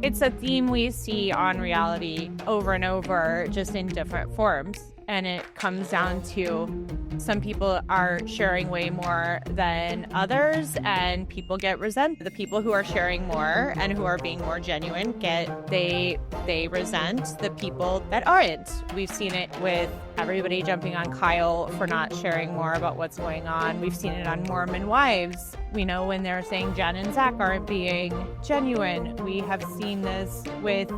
It's a theme we see on reality over and over, just in different forms. And it comes down to some people are sharing way more than others, and people get resent. The people who are sharing more and who are being more genuine they resent the people that aren't. We've seen it with everybody jumping on Kyle for not sharing more about what's going on. We've seen it on Mormon Wives. We know when they're saying Jen and Zach aren't being genuine. We have seen this with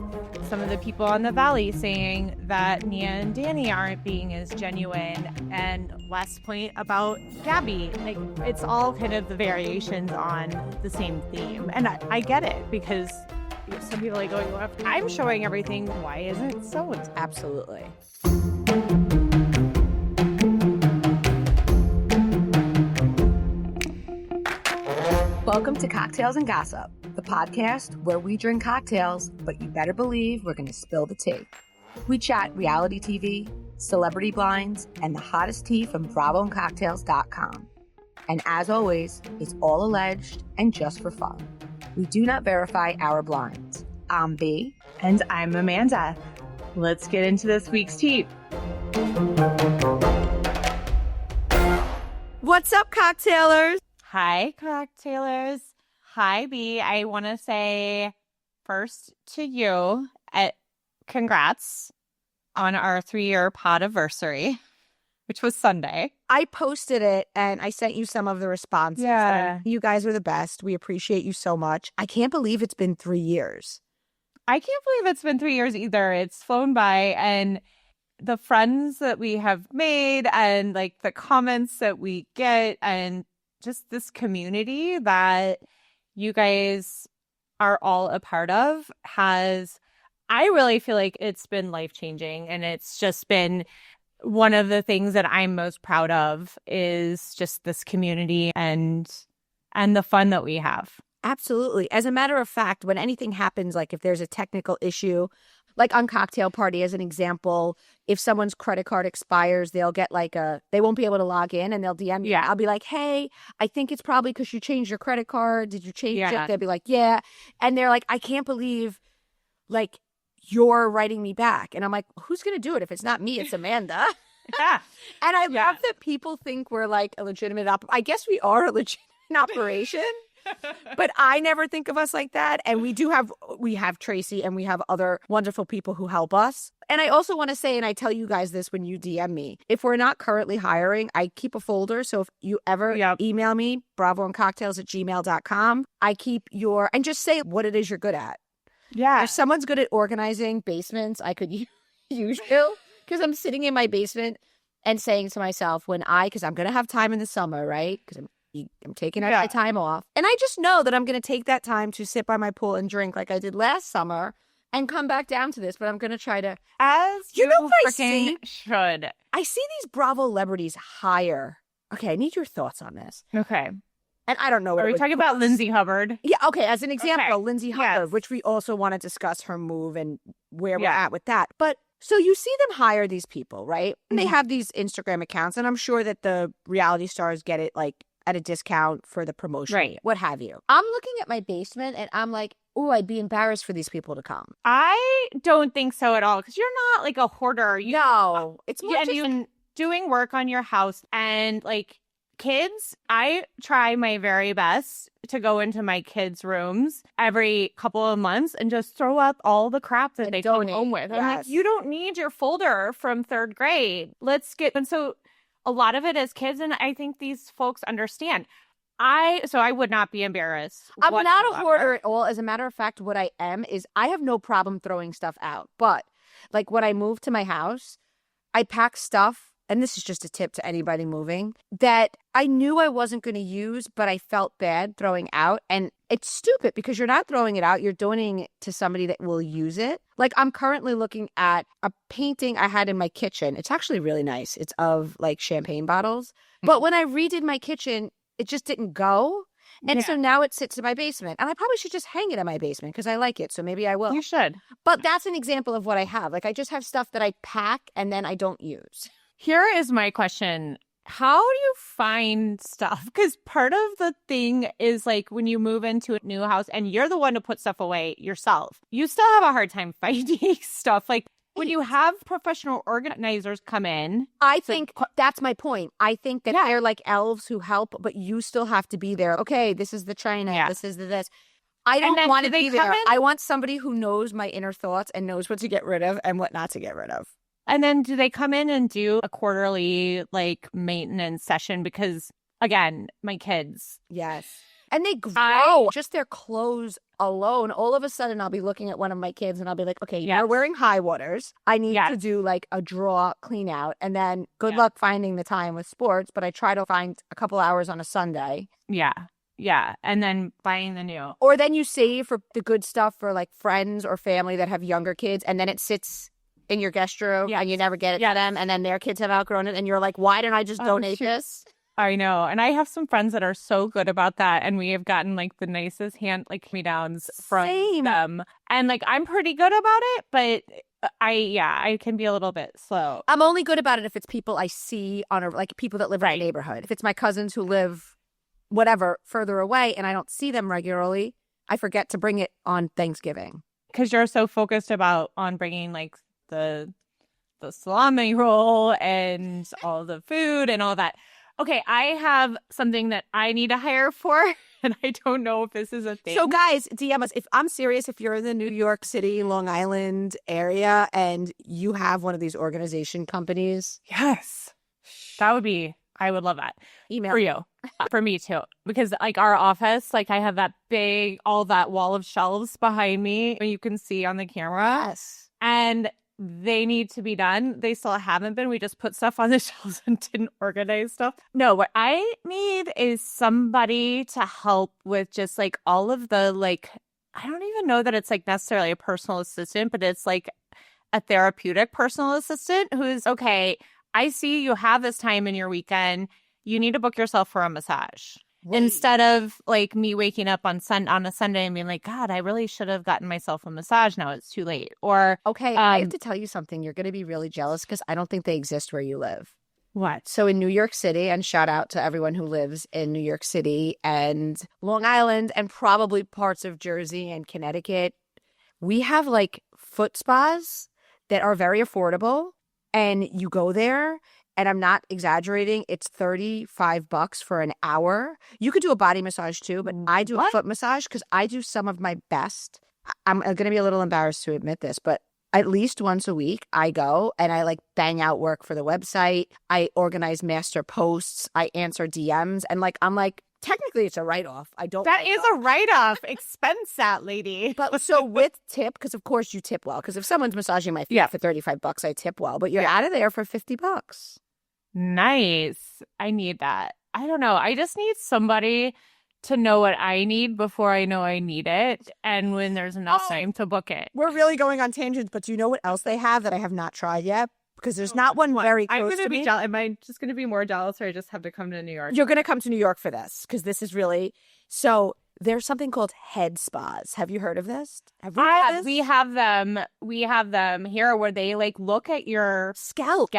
some of the people on the Valley saying that Nia and Danny aren't being as genuine, and last point about Gabby. Like, it's all kind of the variations on the same theme. And I get it, because some people are like, oh, if I'm showing everything, why isn't it so? Absolutely. Welcome to Cocktails and Gossip, the podcast where we drink cocktails, but you better believe we're going to spill the tea. We chat reality TV, celebrity blinds, and the hottest tea from BravoandCocktails.com. And as always, it's all alleged and just for fun. We do not verify our blinds. I'm B. And I'm Amanda. Let's get into this week's tea. What's up, cocktailers? Hi, cocktailers. Hi, B. I want to say first to you, congrats on our 3-year pod-aversary, which was Sunday. I posted it and I sent you some of the responses. Yeah. You guys are the best. We appreciate you so much. I can't believe it's been 3 years. I can't believe it's been 3 years either. It's flown by, and the friends that we have made and like the comments that we get and just this community that you guys are all a part of I really feel like it's been life-changing, and it's just been one of the things that I'm most proud of is just this community and the fun that we have. Absolutely. As a matter of fact, when anything happens, like if there's a technical issue, like on Cocktail Party, as an example, if someone's credit card expires, they'll get they won't be able to log in, and they'll DM me. Yeah. I'll be like, hey, I think it's probably because you changed your credit card. Did you change Yeah. it? They'll be like, yeah. And they're like, I can't believe, like, you're writing me back. And I'm like, who's going to do it? If it's not me, it's Amanda. Yeah. And I love that people think we're like a legitimate I guess we are a legitimate operation. But I never think of us like that. And we have Tracy, and we have other wonderful people who help us. And I also want to say, and I tell you guys this when you DM me, if we're not currently hiring, I keep a folder. So if you ever email me, bravoandcocktails@gmail.com, I keep and just say what it is you're good at. Yeah. If someone's good at organizing basements, I could use you, because I'm sitting in my basement and saying to myself, because I'm going to have time in the summer, right? Because I'm taking my time off. And I just know that I'm going to take that time to sit by my pool and drink like I did last summer and come back down to this. But I'm going to try to, as you know what I freaking see? should. I see these Bravo celebrities hire. Okay, I need your thoughts on this. Okay. And I don't know what Are we talking about Lindsday Hubbard? Yeah, okay. As an example, Lindsday Hubbard, Yes. which we also want to discuss her move and where we're at with that. But so you see them hire these people, right? And they have these Instagram accounts, and I'm sure that the reality stars get it like at a discount for the promotion, right? What have you. I'm looking at my basement and I'm like, oh, I'd be embarrassed for these people to come. I don't think so at all, because you're not like a hoarder. No, it's more just and doing work on your house, and like kids, I try my very best to go into my kids' rooms every couple of months and just throw out all the crap that they come home with. I'm like, you don't need your folder from 3rd grade. And so a lot of it is kids, and I think these folks understand. So I would not be embarrassed. I'm not a hoarder at all. As a matter of fact, what I am is I have no problem throwing stuff out. But like when I moved to my house, I packed stuff, and this is just a tip to anybody moving, that I knew I wasn't going to use, but I felt bad throwing out. And it's stupid because you're not throwing it out. You're donating it to somebody that will use it. Like I'm currently looking at a painting I had in my kitchen. It's actually really nice. It's of like champagne bottles. But when I redid my kitchen, it just didn't go. And so now it sits in my basement. And I probably should just hang it in my basement because I like it. So maybe I will. You should. But that's an example of what I have. Like I just have stuff that I pack and then I don't use. Here is my question. how do you find stuff? Because part of the thing is like when you move into a new house and you're the one to put stuff away yourself, you still have a hard time finding stuff. Like when you have professional organizers come in. I think that's my point. I think that they're like elves who help, but you still have to be there. Okay, this is the china. This is the this. I don't want to be there. I want somebody who knows my inner thoughts and knows what to get rid of and what not to get rid of. And then do they come in and do a quarterly like maintenance session? Because again, my kids. Yes. And they grow. Just their clothes alone. All of a sudden, I'll be looking at one of my kids and I'll be like, okay, you're wearing high waters. I need to do like a draw clean out. And then good luck finding the time with sports. But I try to find a couple hours on a Sunday. Yeah. Yeah. And then buying the new. Or then you save for the good stuff for like friends or family that have younger kids. And then it sits in your guest room and you never get it to them. And then their kids have outgrown it. And you're like, why didn't I just donate this? I know. And I have some friends that are so good about that. And we have gotten like the nicest hand-me-downs from them. And like, I'm pretty good about it, but I can be a little bit slow. I'm only good about it if it's people I see like people that live in the neighborhood. If it's my cousins who live whatever further away and I don't see them regularly, I forget to bring it on Thanksgiving. Because you're so focused on bringing like the salami roll and all the food and all that. Okay, I have something that I need to hire for, and I don't know if this is a thing. So guys, DM us. If I'm serious, if you're in the New York City, Long Island area, and you have one of these organization companies. Yes. I would love that. Email. For you. For me too. Because like our office, like I have all that wall of shelves behind me, you can see on the camera. Yes. And they need to be done. They still haven't been. We just put stuff on the shelves and didn't organize stuff. No, what I need is somebody to help with just like all of the like, I don't even know that it's like necessarily a personal assistant, but it's like a therapeutic personal assistant who's, okay, I see you have this time in your weekend. You need to book yourself for a massage. Instead of like me waking up on a Sunday and being like, God, I really should have gotten myself a massage. Now it's too late. Or okay, I have to tell you something. You're going to be really jealous because I don't think they exist where you live. What? So in New York City, and shout out to everyone who lives in New York City and Long Island and probably parts of Jersey and Connecticut, we have like foot spas that are very affordable, and you go there. And I'm not exaggerating. It's $35 for an hour. You could do a body massage too, but I do a foot massage because I do some of my best. I'm going to be a little embarrassed to admit this, but at least once a week I go and I like bang out work for the website. I organize master posts. I answer DMs. And like, I'm like, technically it's a write-off. That is a write-off. Expense that, lady. But so with tip, because of course you tip well. Because if someone's massaging my feet for $35, I tip well. But you're out of there for $50. Nice. I need that. I don't know. I just need somebody to know what I need before I know I need it. And when there's enough time to book it. We're really going on tangents, but do you know what else they have that I have not tried yet? Because there's not one very close to me. Am I just going to be more jealous, or I just have to come to New York? You're going to come to New York for this, because this is really... So there's something called head spas. Have you heard of this? We have them. We have them here where they like look at your scalp.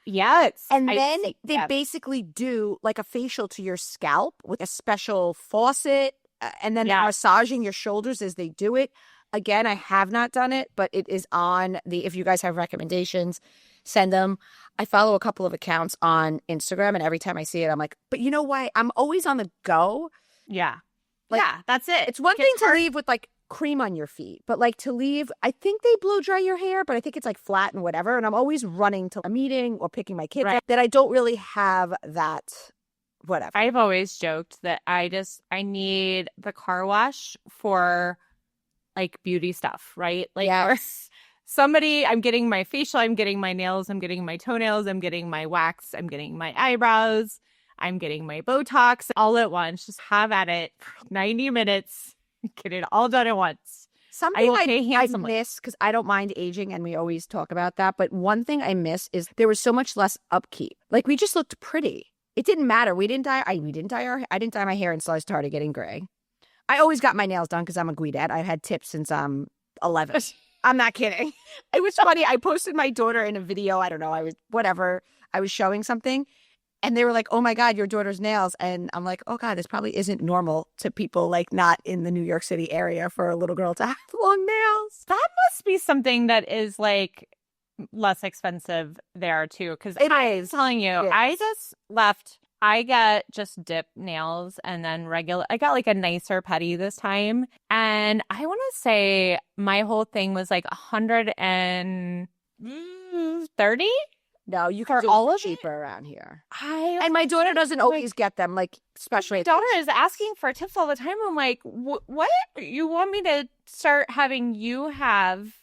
Yes. And then they basically do like a facial to your scalp with a special faucet, and then they're massaging your shoulders as they do it. Again, I have not done it, but it is on if you guys have recommendations, send them. I follow a couple of accounts on Instagram, and every time I see it, I'm like, but you know why? I'm always on the go. Yeah. Like, that's it. It's one thing to leave with like cream on your feet, but like to leave, I think they blow dry your hair, but I think it's like flat and whatever. And I'm always running to a meeting or picking my kids up that I don't really have that whatever. I've always joked that I need the car wash for like beauty stuff, right? Like I'm getting my facial, I'm getting my nails, I'm getting my toenails, I'm getting my wax, I'm getting my eyebrows, I'm getting my Botox all at once. Just have at it for 90 minutes. Get it all done at once. Something I miss, because I don't mind aging, and we always talk about that. But one thing I miss is there was so much less upkeep. Like, we just looked pretty. It didn't matter. I didn't dye my hair until I started getting gray. I always got my nails done because I'm a Guidette. I've had tips since I'm 11. I'm not kidding. It was funny. I posted my daughter in a video. I don't know. I was showing something. And they were like, oh my God, your daughter's nails. And I'm like, oh God, this probably isn't normal to people like not in the New York City area for a little girl to have long nails. That must be something that is like less expensive there too. Because I'm telling you, I just left. I get just dip nails and then regular. I got like a nicer pedi this time. And I want to say my whole thing was like 130. No, you For can do all it of cheaper around here. And my daughter doesn't always get them, like, especially. my daughter is asking for tips all the time. I'm like, what? You want me to start having you have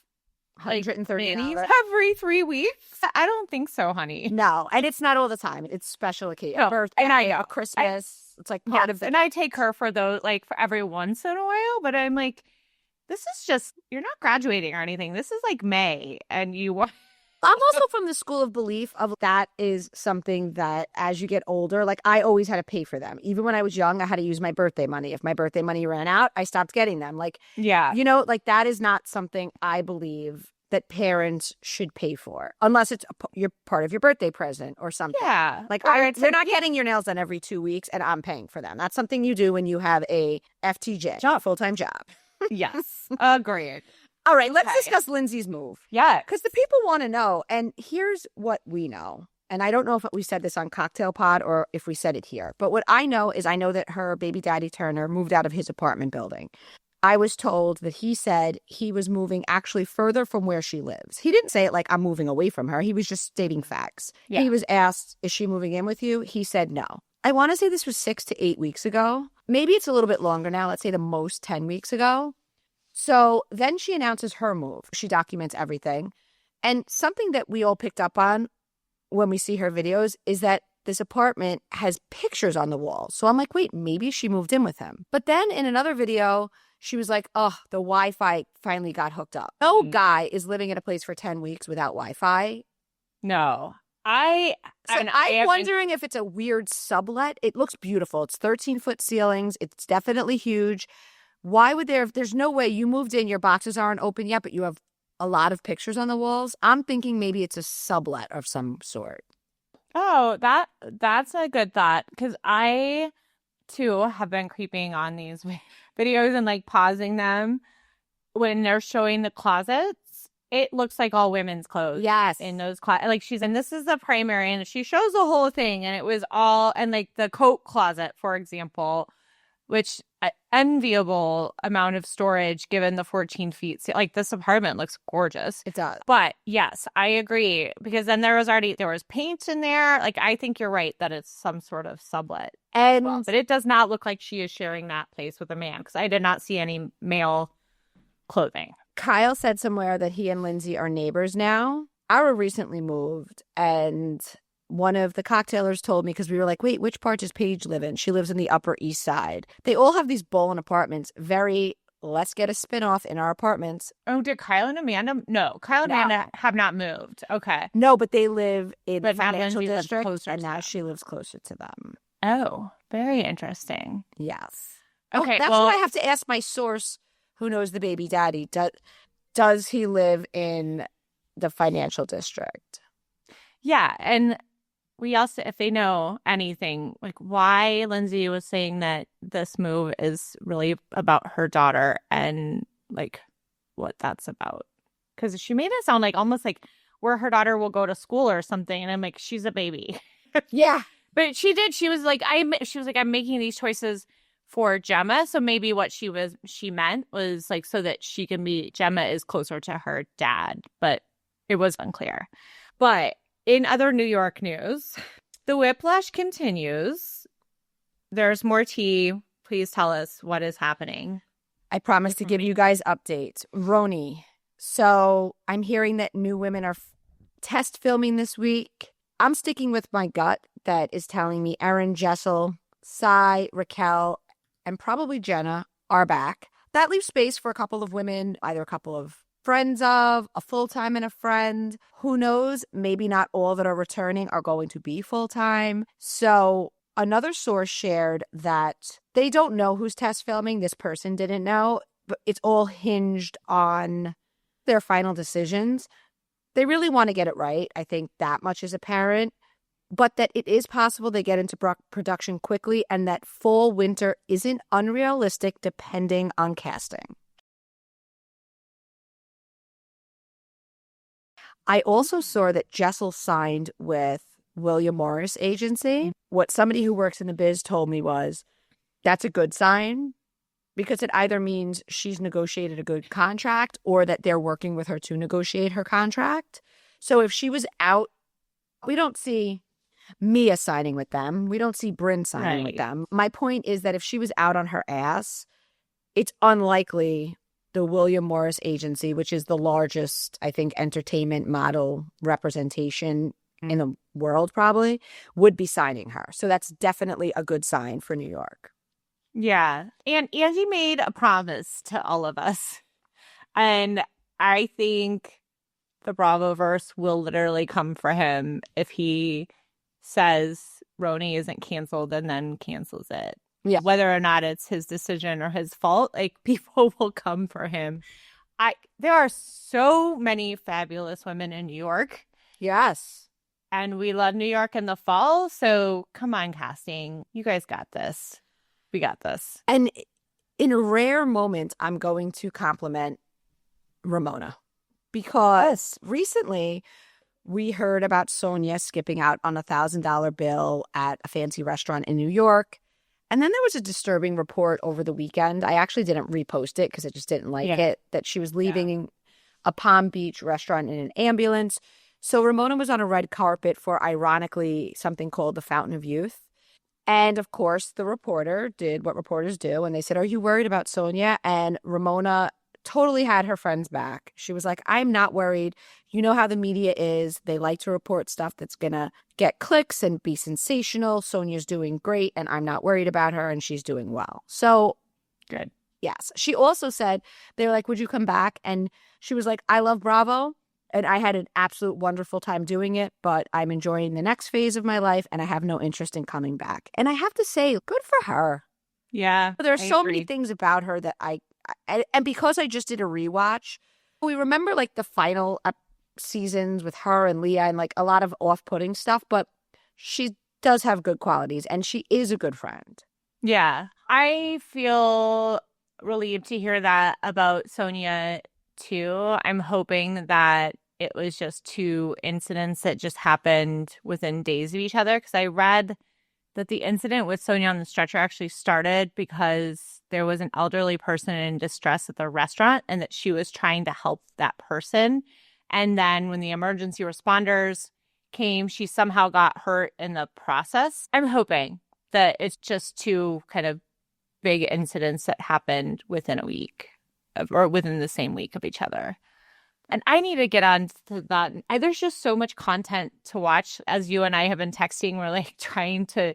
like 130 manis every 3 weeks? I don't think so, honey. No, and it's not all the time. It's special occasion. No, Birthday, and I know. Christmas. It's like part of the. And I take her for those, like, for every once in a while. But I'm like, this is just, you're not graduating or anything. This is like May, and you want. I'm also from the school of belief of that is something that as you get older, like I always had to pay for them. Even when I was young, I had to use my birthday money. If my birthday money ran out, I stopped getting them. Like, Yeah. you know, like that is not something I believe that parents should pay for unless it's you're part of your birthday present or something. Yeah. Like they're not getting your nails done every 2 weeks and I'm paying for them. That's something you do when you have a FTJ job, full-time job. Yes. Agreed. All right, let's discuss Lindsay's move. Yeah. Because the people want to know. And here's what we know. And I don't know if we said this on Cocktail Pod or if we said it here. But what I know is I know that her baby daddy, Turner, moved out of his apartment building. I was told that he said he was moving actually further from where she lives. He didn't say it like I'm moving away from her. He was just stating facts. Yeah. He was asked, is she moving in with you? He said no. I want to say this was 6 to 8 weeks ago. Maybe it's a little bit longer now. Let's say the most 10 weeks ago. So then she announces her move. She documents everything. And something that we all picked up on when we see her videos is that this apartment has pictures on the wall. So I'm like, wait, maybe she moved in with him. But then in another video, she was like, oh, the Wi-Fi finally got hooked up. No guy is living in a place for 10 weeks without Wi-Fi. No. I'm wondering if it's a weird sublet. It looks beautiful. It's 13-foot ceilings. It's definitely huge. Why would there's no way you moved in, your boxes aren't open yet, but you have a lot of pictures on the walls. I'm thinking maybe it's a sublet of some sort. Oh, that's a good thought. Because I, too, have been creeping on these videos and like pausing them when they're showing the closets. It looks like all women's clothes. Yes. In those closets. Like and this is the primary, and she shows the whole thing, and it was all, and like the coat closet, for example, which enviable amount of storage given the 14 feet. Like this apartment looks gorgeous. It does. But yes, I agree, because then there was paint in there. Like I think you're right that it's some sort of sublet. But it does not look like she is sharing that place with a man, because I did not see any male clothing. Kyle said somewhere that he and Lindsay are neighbors now. Ara recently moved, and one of the cocktailers told me, because we were like, wait, which part does Paige live in? She lives in the Upper East Side. They all have these Bowen apartments. Let's get a spinoff in our apartments. Oh, did Kyle and Amanda? No, Kyle and Amanda have not moved. Okay. No, but they live in the financial Lindsay district, and now she lives closer to them. Oh, very interesting. Yes. Okay, that's what I have to ask my source who knows the baby daddy. Does he live in the financial district? Yeah, and we also, if they know anything, like why Lindsay was saying that this move is really about her daughter and like what that's about. Because she made it sound like almost like where her daughter will go to school or something. And I'm like, she's a baby. Yeah. But she did. She was like, I'm making these choices for Gemma. So maybe what she meant was like so that she can be, Gemma is closer to her dad. But it was unclear. But in other New York news, the whiplash continues. There's more tea. Please tell us what is happening. I promise to give you guys updates. RHONY. So I'm hearing that new women are test filming this week. I'm sticking with my gut that is telling me Erin, Jessel, Sai, Raquel, and probably Jenna are back. That leaves space for a couple of women, either a couple of friends of, a full-time and a friend. Who knows? Maybe not all that are returning are going to be full-time. So another source shared that they don't know who's test filming. This person didn't know, but it's all hinged on their final decisions. They really want to get it right. I think that much is apparent. but that it is possible they get into production quickly and that fall winter isn't unrealistic depending on casting. I also saw that Jessel signed with William Morris Agency. What somebody who works in the biz told me was, that's a good sign because it either means she's negotiated a good contract or that they're working with her to negotiate her contract. So if she was out, we don't see Mia signing with them. We don't see Brynn signing with them. My point is that if she was out on her ass, it's unlikely the William Morris Agency, which is the largest, I think, entertainment model representation in the world probably, would be signing her. So that's definitely a good sign for New York. Yeah. And Andy made a promise to all of us. And I think the Bravoverse will literally come for him if he says RHONY isn't canceled and then cancels it. Yeah. Whether or not it's his decision or his fault, like, people will come for him. There are so many fabulous women in New York. Yes. And we love New York in the fall. So come on, casting. You guys got this. We got this. And in a rare moment, I'm going to compliment Ramona because recently we heard about Sonia skipping out on $1,000 bill at a fancy restaurant in New York. And then there was a disturbing report over the weekend. I actually didn't repost it because I just didn't like it, that she was leaving a Palm Beach restaurant in an ambulance. So Ramona was on a red carpet for, ironically, something called the Fountain of Youth. And, of course, the reporter did what reporters do. And they said, are you worried about Sonia? And Ramona totally had her friends back. She was like, I'm not worried. You know how the media is. They like to report stuff that's going to get clicks and be sensational. Sonia's doing great, and I'm not worried about her, and she's doing well. So, good. Yes. She also said, they were like, would you come back? And she was like, I love Bravo. And I had an absolute wonderful time doing it, but I'm enjoying the next phase of my life, and I have no interest in coming back. And I have to say, good for her. Yeah. But there are so many things about her that and because I just did a rewatch, we remember like the final seasons with her and Leah and like a lot of off-putting stuff, but she does have good qualities and she is a good friend. Yeah. I feel relieved to hear that about Sonia too. I'm hoping that it was just two incidents that just happened within days of each other, because I read that the incident with Sonia on the stretcher actually started because there was an elderly person in distress at the restaurant and that she was trying to help that person. And then when the emergency responders came, she somehow got hurt in the process. I'm hoping that it's just two kind of big incidents that happened within a week or within the same week of each other. And I need to get on to that. There's just so much content to watch. As you and I have been texting, we're like trying to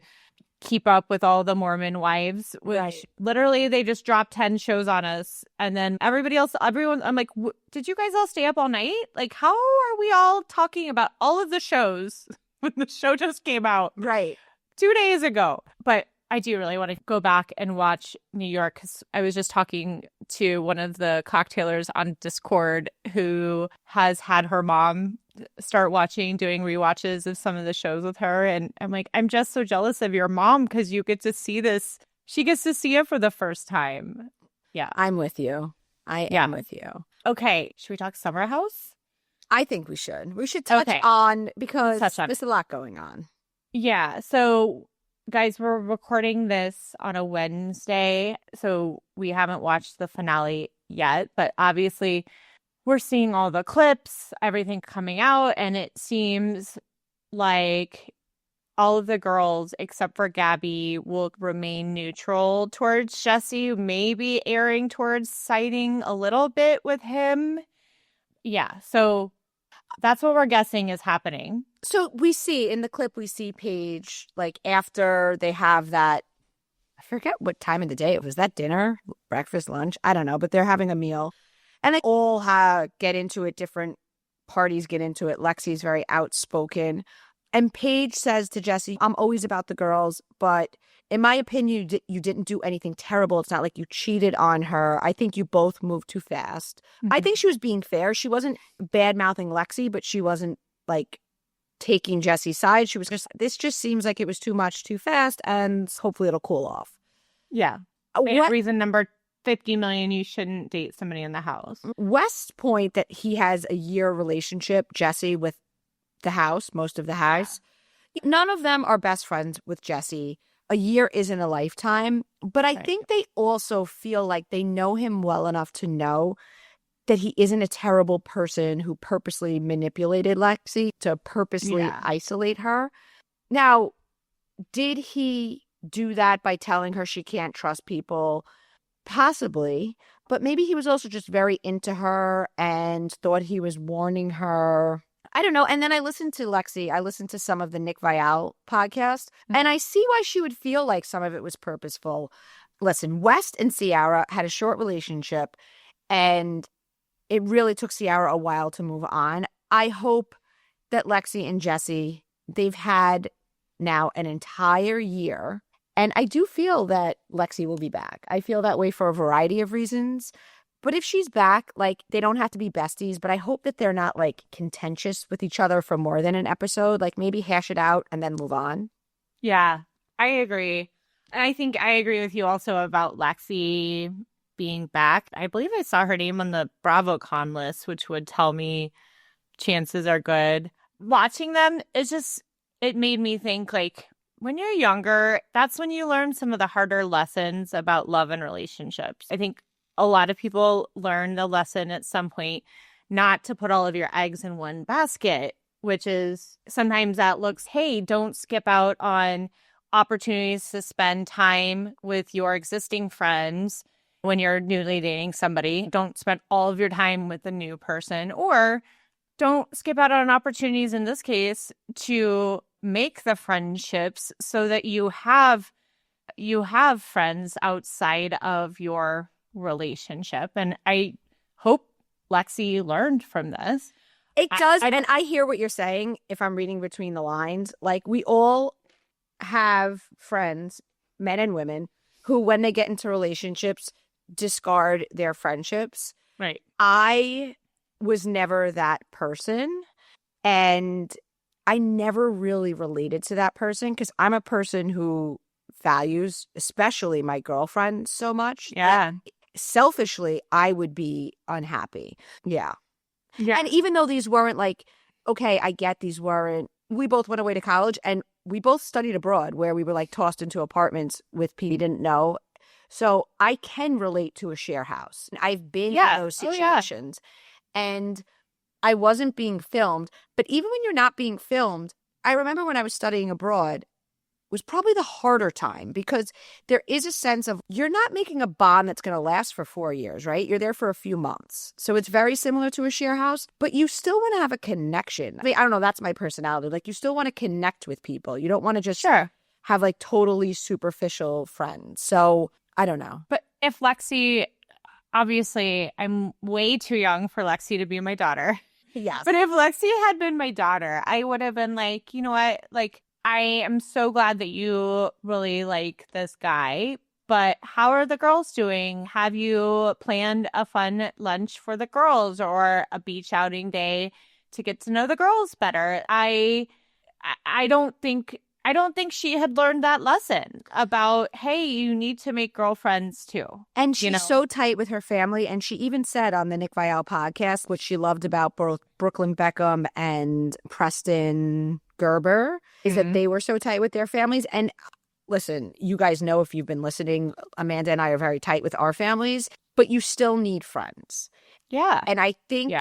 keep up with all the Mormon Wives, which literally they just dropped 10 shows on us. And then everyone, I'm like, did you guys all stay up all night? Like, how are we all talking about all of the shows when the show just came out? Right. 2 days ago. But I do really want to go back and watch New York, because I was just talking to one of the cocktailers on Discord who has had her mom start doing rewatches of some of the shows with her. And I'm like, I'm just so jealous of your mom because you get to see this. She gets to see it for the first time. Yeah. I'm with you. I am with you. Okay. Should we talk Summer House? I think we should. We should touch on, because there's a lot going on. Yeah. So, guys, we're recording this on a Wednesday, so we haven't watched the finale yet, but obviously we're seeing all the clips, everything coming out, and it seems like all of the girls, except for Gabby, will remain neutral towards Jessi, maybe erring towards siding a little bit with him. Yeah, so that's what we're guessing is happening. So we see in the clip, Paige, like after they have that, I forget what time of the day it was, that dinner, breakfast, lunch, I don't know, but they're having a meal and they all get into it. Different parties get into it. Lexi's very outspoken. And Paige says to Jessi, I'm always about the girls, but in my opinion, you didn't do anything terrible. It's not like you cheated on her. I think you both moved too fast. Mm-hmm. I think she was being fair. She wasn't bad-mouthing Lexi, but she wasn't like taking Jessi's side. She was just, this just seems like it was too much too fast, and hopefully it'll cool off. Yeah. Reason number 50 million, you shouldn't date somebody in the house. West's point that he has a year relationship, Jessi, with the house, most of the house. Yeah. None of them are best friends with Jessi. A year isn't a lifetime, but I think they also feel like they know him well enough to know that he isn't a terrible person who purposely manipulated Lexi to purposely isolate her. Now, did he do that by telling her she can't trust people? Possibly, but maybe he was also just very into her and thought he was warning her. I don't know. And then I listened to Lexi. I listened to some of the Nick Viall podcast, and I see why she would feel like some of it was purposeful. Listen, West and Ciara had a short relationship, and it really took Ciara a while to move on. I hope that Lexi and Jessi, they've had now an entire year. And I do feel that Lexi will be back. I feel that way for a variety of reasons. But if she's back, like, they don't have to be besties, but I hope that they're not, like, contentious with each other for more than an episode. Like, maybe hash it out and then move on. Yeah, I agree. And I think I agree with you also about Lexi being back. I believe I saw her name on the BravoCon list, which would tell me chances are good. Watching them, it made me think, like, when you're younger, that's when you learn some of the harder lessons about love and relationships. I think a lot of people learn the lesson at some point not to put all of your eggs in one basket, which is sometimes that looks, hey, don't skip out on opportunities to spend time with your existing friends when you're newly dating somebody. Don't spend all of your time with a new person, or don't skip out on opportunities in this case to make the friendships so that you have friends outside of your relationship. And I hope Lexi learned from this. It does. And I hear what you're saying if I'm reading between the lines. Like, we all have friends, men and women, who when they get into relationships discard their friendships. Right. I was never that person, and I never really related to that person because I'm a person who values, especially my girlfriend, so much. Yeah. Selfishly, I would be unhappy. Yeah. Yeah. And even though these weren't like, okay, I get these weren't, we both went away to college and we both studied abroad where we were like tossed into apartments with people we didn't know. So I can relate to a share house. I've been in those situations. And I wasn't being filmed. But even when you're not being filmed, I remember when I was studying abroad, was probably the harder time because there is a sense of you're not making a bond that's going to last for 4 years, right? You're there for a few months. So it's very similar to a share house, but you still want to have a connection. I mean, I don't know. That's my personality. Like, you still want to connect with people. You don't want to just have like totally superficial friends. So I don't know. But if Lexi, obviously I'm way too young for Lexi to be my daughter. Yes. But if Lexi had been my daughter, I would have been like, you know what? Like, I am so glad that you really like this guy, but how are the girls doing? Have you planned a fun lunch for the girls or a beach outing day to get to know the girls better? I don't think she had learned that lesson about, hey, you need to make girlfriends too. And she's so tight with her family. And she even said on the Nick Viall podcast, what she loved about both Brooklyn Beckham and Preston Gerber is that they were so tight with their families. And listen, you guys know if you've been listening, Amanda and I are very tight with our families, but you still need friends. Yeah. And I think,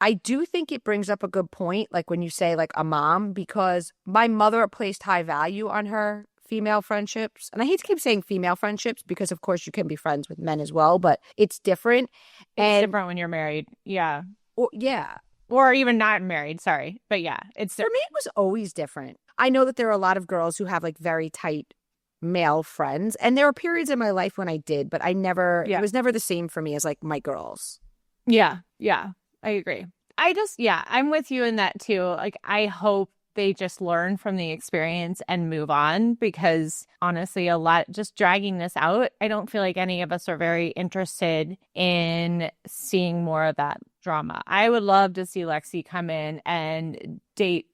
I do think it brings up a good point, like when you say like a mom, because my mother placed high value on her female friendships. And I hate to keep saying female friendships because of course you can be friends with men as well, but it's different. It's different when you're married. Yeah. Or even not married, sorry. But yeah, it's for me, it was always different. I know that there are a lot of girls who have like very tight male friends. And there were periods in my life when I did, but it was never the same for me as like my girls. Yeah. Yeah. I agree. I'm with you in that too. Like, I hope they just learn from the experience and move on because honestly, just dragging this out, I don't feel like any of us are very interested in seeing more of that drama. I would love to see Lexi come in and date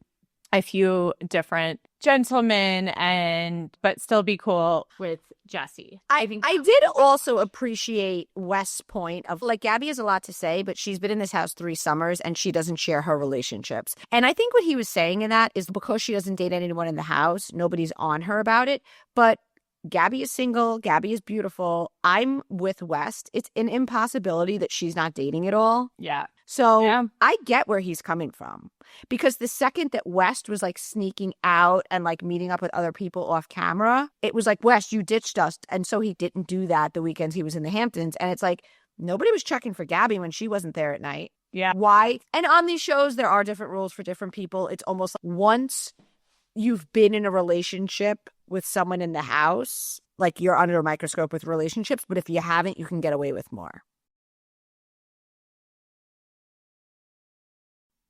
a few different gentlemen but still be cool with Jessi. I did also appreciate West's point of, like, Gabby has a lot to say, but she's been in this house 3 summers and she doesn't share her relationships. And I think what he was saying in that is because she doesn't date anyone in the house, nobody's on her about it. But Gabby is single. Gabby is beautiful. I'm with West. It's an impossibility that she's not dating at all. Yeah. So Yeah. I get where he's coming from, because the second that West was like sneaking out and like meeting up with other people off camera, it was like, West, you ditched us. And so he didn't do that the weekends he was in the Hamptons. And it's like, nobody was checking for Gabby when she wasn't there at night. Yeah. Why? And on these shows, there are different rules for different people. It's almost like once you've been in a relationship with someone in the house, like you're under a microscope with relationships. But if you haven't, you can get away with more.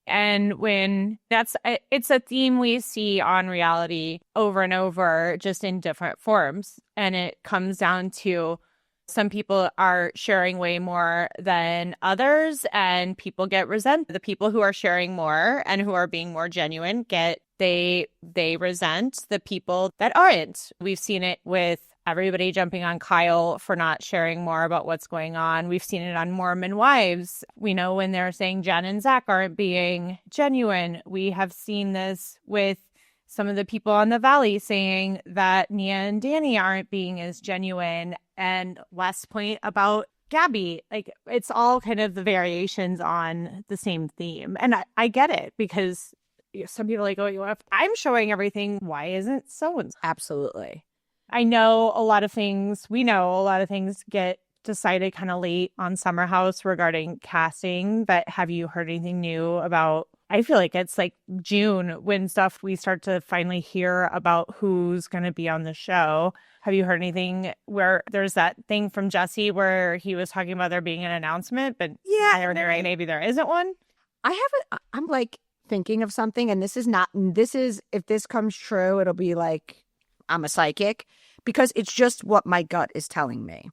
And it's a theme we see on reality over and over, just in different forms. And it comes down to some people are sharing way more than others, and people get resent. The people who are sharing more and who are being more genuine they resent the people that aren't. We've seen it with everybody jumping on Kyle for not sharing more about what's going on. We've seen it on Mormon Wives. We know when they're saying Jen and Zach aren't being genuine. We have seen this with some of the people on the Valley saying that Nia and Danny aren't being as genuine. And West's point about Gabby, like, it's all kind of the variations on the same theme. And I get it, because some people are like, oh, if I'm showing everything, why isn't so-and-so? Absolutely. We know a lot of things get decided kind of late on Summer House regarding casting, but have you heard anything new about, I feel like it's like June when we start to finally hear about who's going to be on the show. Have you heard anything where there's that thing from Jessi where he was talking about there being an announcement, but maybe there isn't one? I'm like thinking of something, and this is, if this comes true, it'll be like, I'm a psychic, because it's just what my gut is telling me.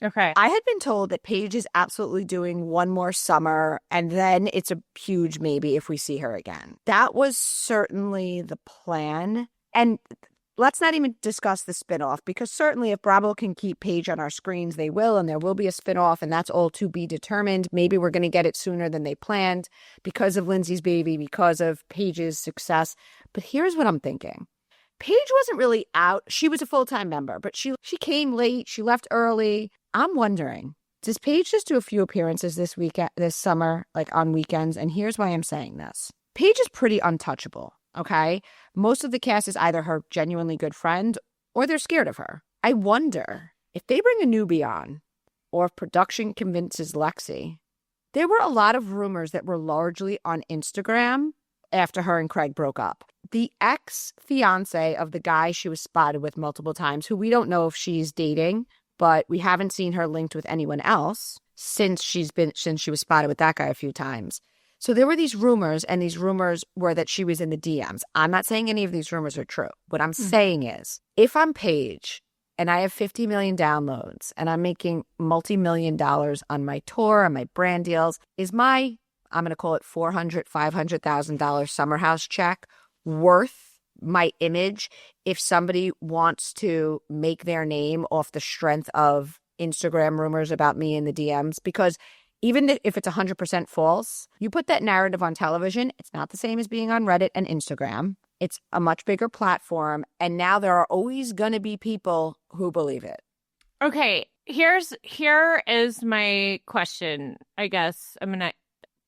Okay. I had been told that Paige is absolutely doing one more summer, and then it's a huge maybe if we see her again. That was certainly the plan. And let's not even discuss the spinoff, because certainly if Bravo can keep Paige on our screens, they will, and there will be a spinoff, and that's all to be determined. Maybe we're going to get it sooner than they planned because of Lindsay's baby, because of Paige's success. But here's what I'm thinking. Paige wasn't really out. She was a full-time member, but she came late. She left early. I'm wondering, does Paige just do a few appearances this summer, like on weekends? And here's why I'm saying this. Paige is pretty untouchable, okay? Most of the cast is either her genuinely good friend or they're scared of her. I wonder if they bring a newbie on, or if production convinces Lexi. There were a lot of rumors that were largely on Instagram after her and Craig broke up. The ex-fiance of the guy she was spotted with multiple times, who we don't know if she's dating, but we haven't seen her linked with anyone else since she was spotted with that guy a few times. So there were these rumors, and these rumors were that she was in the DMs. I'm not saying any of these rumors are true. What I'm saying is, if I'm Paige and I have 50 million downloads and I'm making multi-million dollars on my tour, on my brand deals, is my, I'm going to call it $400,000, $500,000 summer house check worth my image if somebody wants to make their name off the strength of Instagram rumors about me in the DMs? Because even if it's 100% false, you put that narrative on television, it's not the same as being on Reddit and Instagram. It's a much bigger platform. And now there are always going to be people who believe it. Okay, here is my question. I guess I'm going to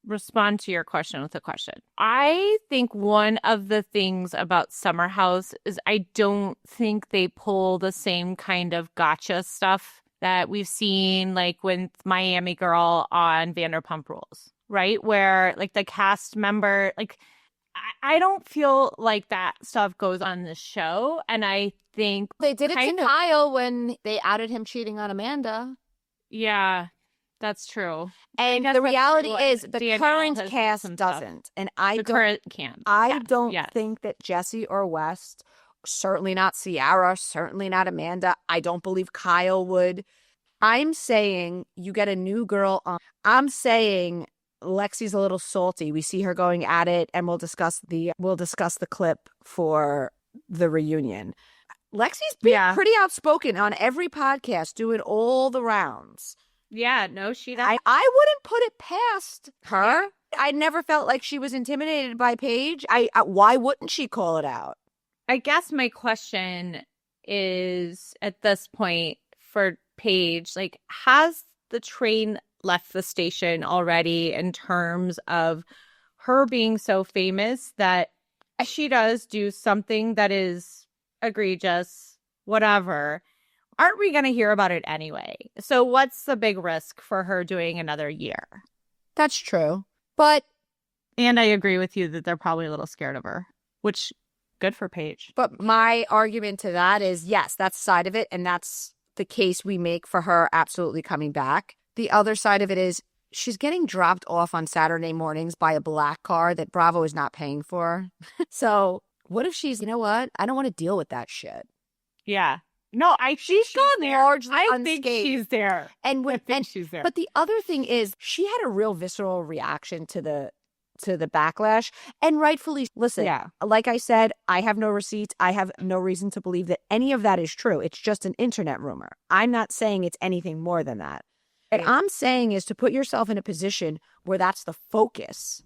respond to your question with a question. I think one of the things about Summer House is I don't think they pull the same kind of gotcha stuff that we've seen, like with Miami Girl on Vanderpump Rules, right? Where like the cast member, like I don't feel like that stuff goes on the show. And I think they did it to Kyle when they outed him cheating on Amanda. Yeah, that's true. And the reality is the current cast doesn't. And I don't think that Jessi or West, certainly not Ciara, certainly not Amanda. I don't believe Kyle would. I'm saying you get a new girl on. I'm saying Lexi's a little salty. We see her going at it, and we'll discuss the clip for the reunion. Lexi's been pretty outspoken on every podcast, doing all the rounds. Yeah, no, she doesn't. I wouldn't put it past her. I never felt like she was intimidated by Paige. Why wouldn't she call it out? I guess my question is, at this point for Paige, like, has the train left the station already in terms of her being so famous that she does do something that is egregious, whatever? Aren't we going to hear about it anyway? So what's the big risk for her doing another year? That's true. And I agree with you that they're probably a little scared of her, which good for Paige. But my argument to that is, yes, that's side of it. And that's the case we make for her absolutely coming back. The other side of it is she's getting dropped off on Saturday mornings by a black car that Bravo is not paying for. So what if she's, you know what? I don't want to deal with that shit. Yeah. No, she's gone largely unscathed. think she's there. She's there. But the other thing is, she had a real visceral reaction to the backlash, and rightfully. Listen, like I said, I have no receipts. I have no reason to believe that any of that is true. It's just an internet rumor. I'm not saying it's anything more than that. What I'm saying is to put yourself in a position where that's the focus.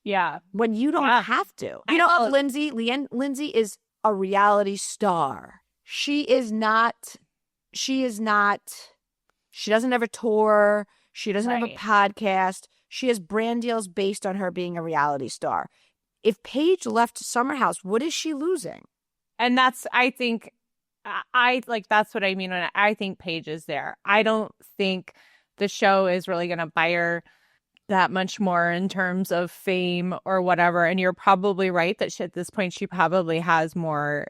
Yeah. When you don't have to. You know, Lindsay is a reality star. She doesn't have a tour. She doesn't have a podcast. She has brand deals based on her being a reality star. If Paige left Summer House, what is she losing? And that's what I mean when I think Paige is there. I don't think the show is really going to buy her that much more in terms of fame or whatever. And you're probably right that at this point she probably has more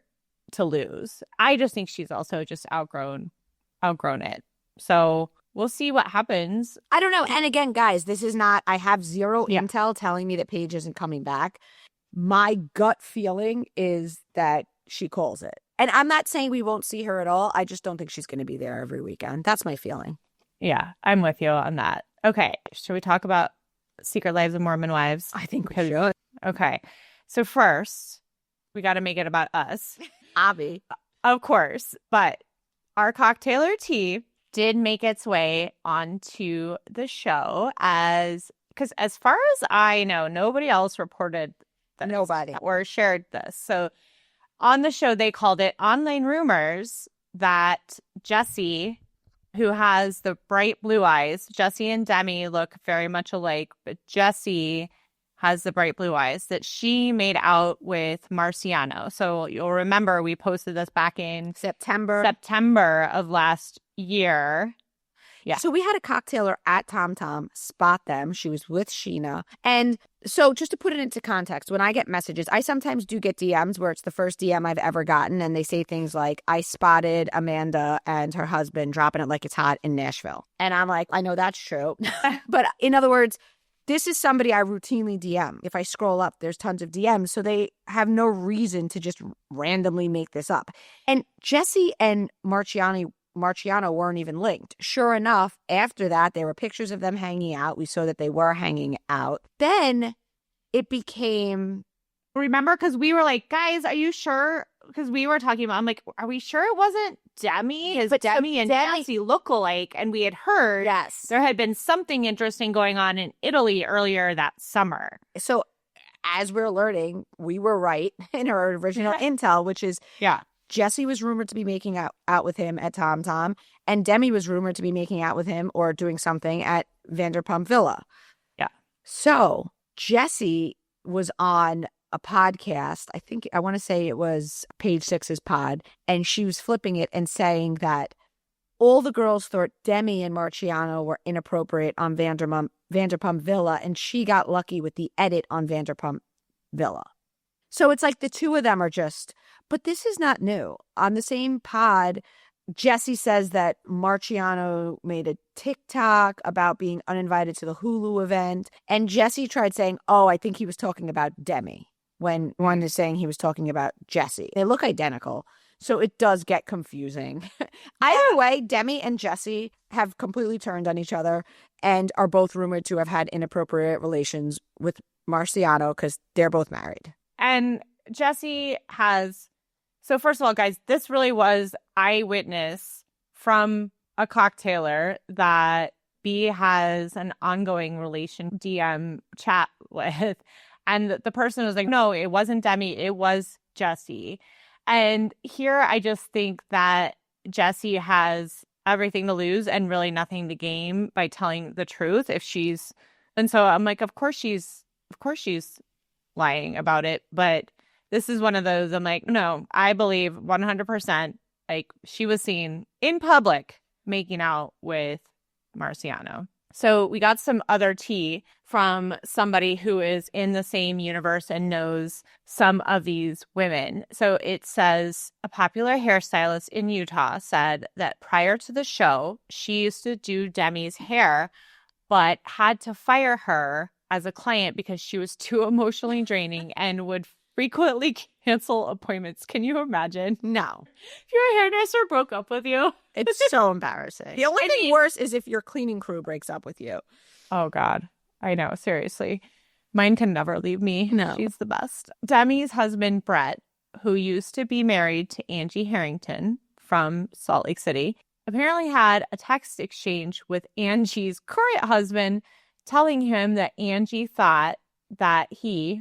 to lose. I just think she's also just outgrown it. So we'll see what happens. I don't know. And again, guys, this is not, I have zero intel telling me that Paige isn't coming back. My gut feeling is that she calls it. And I'm not saying we won't see her at all. I just don't think she's going to be there every weekend. That's my feeling. Yeah, I'm with you on that. Okay. Should we talk about Secret Lives of Mormon Wives? I think we should. Okay. So first, we got to make it about us. Abby. Of course. But our cocktail or tea did make its way onto the show because as far as I know, nobody else reported this. Nobody. Or shared this. So on the show, they called it online rumors that Jessi, who has the bright blue eyes, Jessi and Demi look very much alike, but Jessi has the bright blue eyes, that she made out with Marciano. So you'll remember we posted this back in September of last year. Yeah. So we had a cocktailer at Tom Tom spot them. She was with Sheena. And so just to put it into context, when I get messages, I sometimes do get DMs where it's the first DM I've ever gotten. And they say things like, I spotted Amanda and her husband dropping it like it's hot in Nashville. And I'm like, I know that's true. But in other words, this is somebody I routinely DM. If I scroll up, there's tons of DMs. So they have no reason to just randomly make this up. And Jessi and Marciano weren't even linked. Sure enough, after that, there were pictures of them hanging out. We saw that they were hanging out. Then it became... Remember? Because we were like, guys, are you sure? Because we were talking about, I'm like, are we sure it wasn't Demi? Because Demi and Jessi look alike. And we had heard there had been something interesting going on in Italy earlier that summer. So as we're learning, we were right in our original intel, which is... Jessi was rumored to be making out with him at Tom Tom, and Demi was rumored to be making out with him or doing something at Vanderpump Villa. Yeah. So Jessi was on a podcast. I want to say it was Page Six's pod, and she was flipping it and saying that all the girls thought Demi and Marciano were inappropriate on Vanderpump Villa, and she got lucky with the edit on Vanderpump Villa. So it's like the two of them are just... But this is not new. On the same pod, Jessi says that Marciano made a TikTok about being uninvited to the Hulu event. And Jessi tried saying, oh, I think he was talking about Demi, when one is saying he was talking about Jessi. They look identical. So it does get confusing. Either way, Demi and Jessi have completely turned on each other and are both rumored to have had inappropriate relations with Marciano because they're both married. And Jessi has... So first of all, guys, this really was eyewitness from a cocktailer that B has an ongoing relation DM chat with. And the person was like, no, it wasn't Demi, it was Jessi. And here I just think that Jessi has everything to lose and really nothing to gain by telling the truth if she's... And so I'm like, of course she's lying about it. But this is one of those, I'm like, no, I believe 100%, like, she was seen in public making out with Marciano. So we got some other tea from somebody who is in the same universe and knows some of these women. So it says a popular hairstylist in Utah said that prior to the show, she used to do Demi's hair, but had to fire her as a client because she was too emotionally draining and would frequently cancel appointments. Can you imagine? No. If your hairdresser broke up with you. It's so embarrassing. The only thing worse is if your cleaning crew breaks up with you. Oh, God. I know. Seriously. Mine can never leave me. No. She's the best. Demi's husband, Brett, who used to be married to Angie Harrington from Salt Lake City, apparently had a text exchange with Angie's current husband telling him that Angie thought that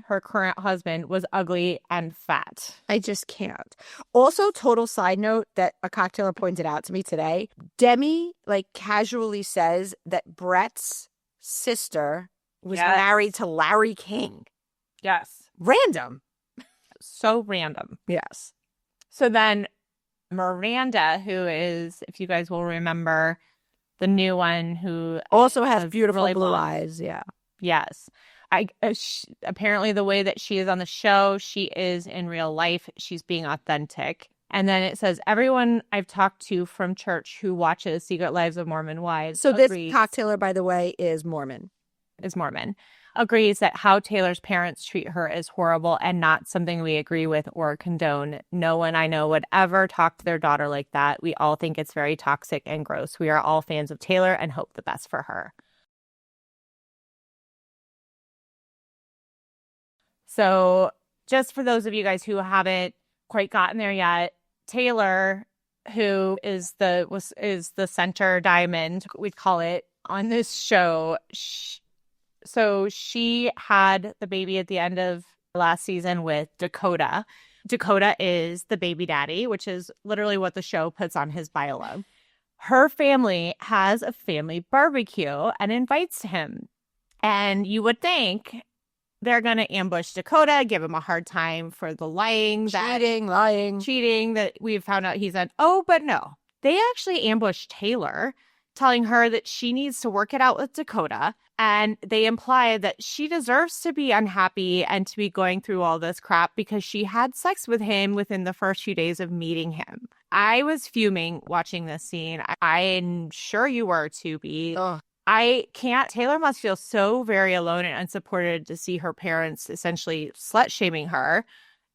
her current husband, was ugly and fat. I just can't. Also, total side note that a cocktailer pointed out to me today, Demi, like, casually says that Brett's sister was married to Larry King. Yes. Random. So random. Yes. So then Miranda, who is, if you guys will remember, the new one who also has beautiful really blue eyes. Yeah. Yes. Apparently the way that she is on the show, she is in real life. She's being authentic. And then it says, everyone I've talked to from church who watches Secret Lives of Mormon Wives. So this cocktailer, by the way, is Mormon. Agrees that how Taylor's parents treat her is horrible and not something we agree with or condone. No one I know would ever talk to their daughter like that. We all think it's very toxic and gross. We are all fans of Taylor and hope the best for her. So just for those of you guys who haven't quite gotten there yet, Taylor, who is the center diamond, we'd call it, on this show. So she had the baby at the end of last season with Dakota. Dakota is the baby daddy, which is literally what the show puts on his bio. Her family has a family barbecue and invites him. And you would think they're going to ambush Dakota, give him a hard time for the lying. Cheating that we've found out he's in. Oh, but no. They actually ambushed Taylor, telling her that she needs to work it out with Dakota. And they imply that she deserves to be unhappy and to be going through all this crap because she had sex with him within the first few days of meeting him. I was fuming watching this scene. I'm sure you were too, B. Ugh. I can't. Taylor must feel so very alone and unsupported to see her parents essentially slut-shaming her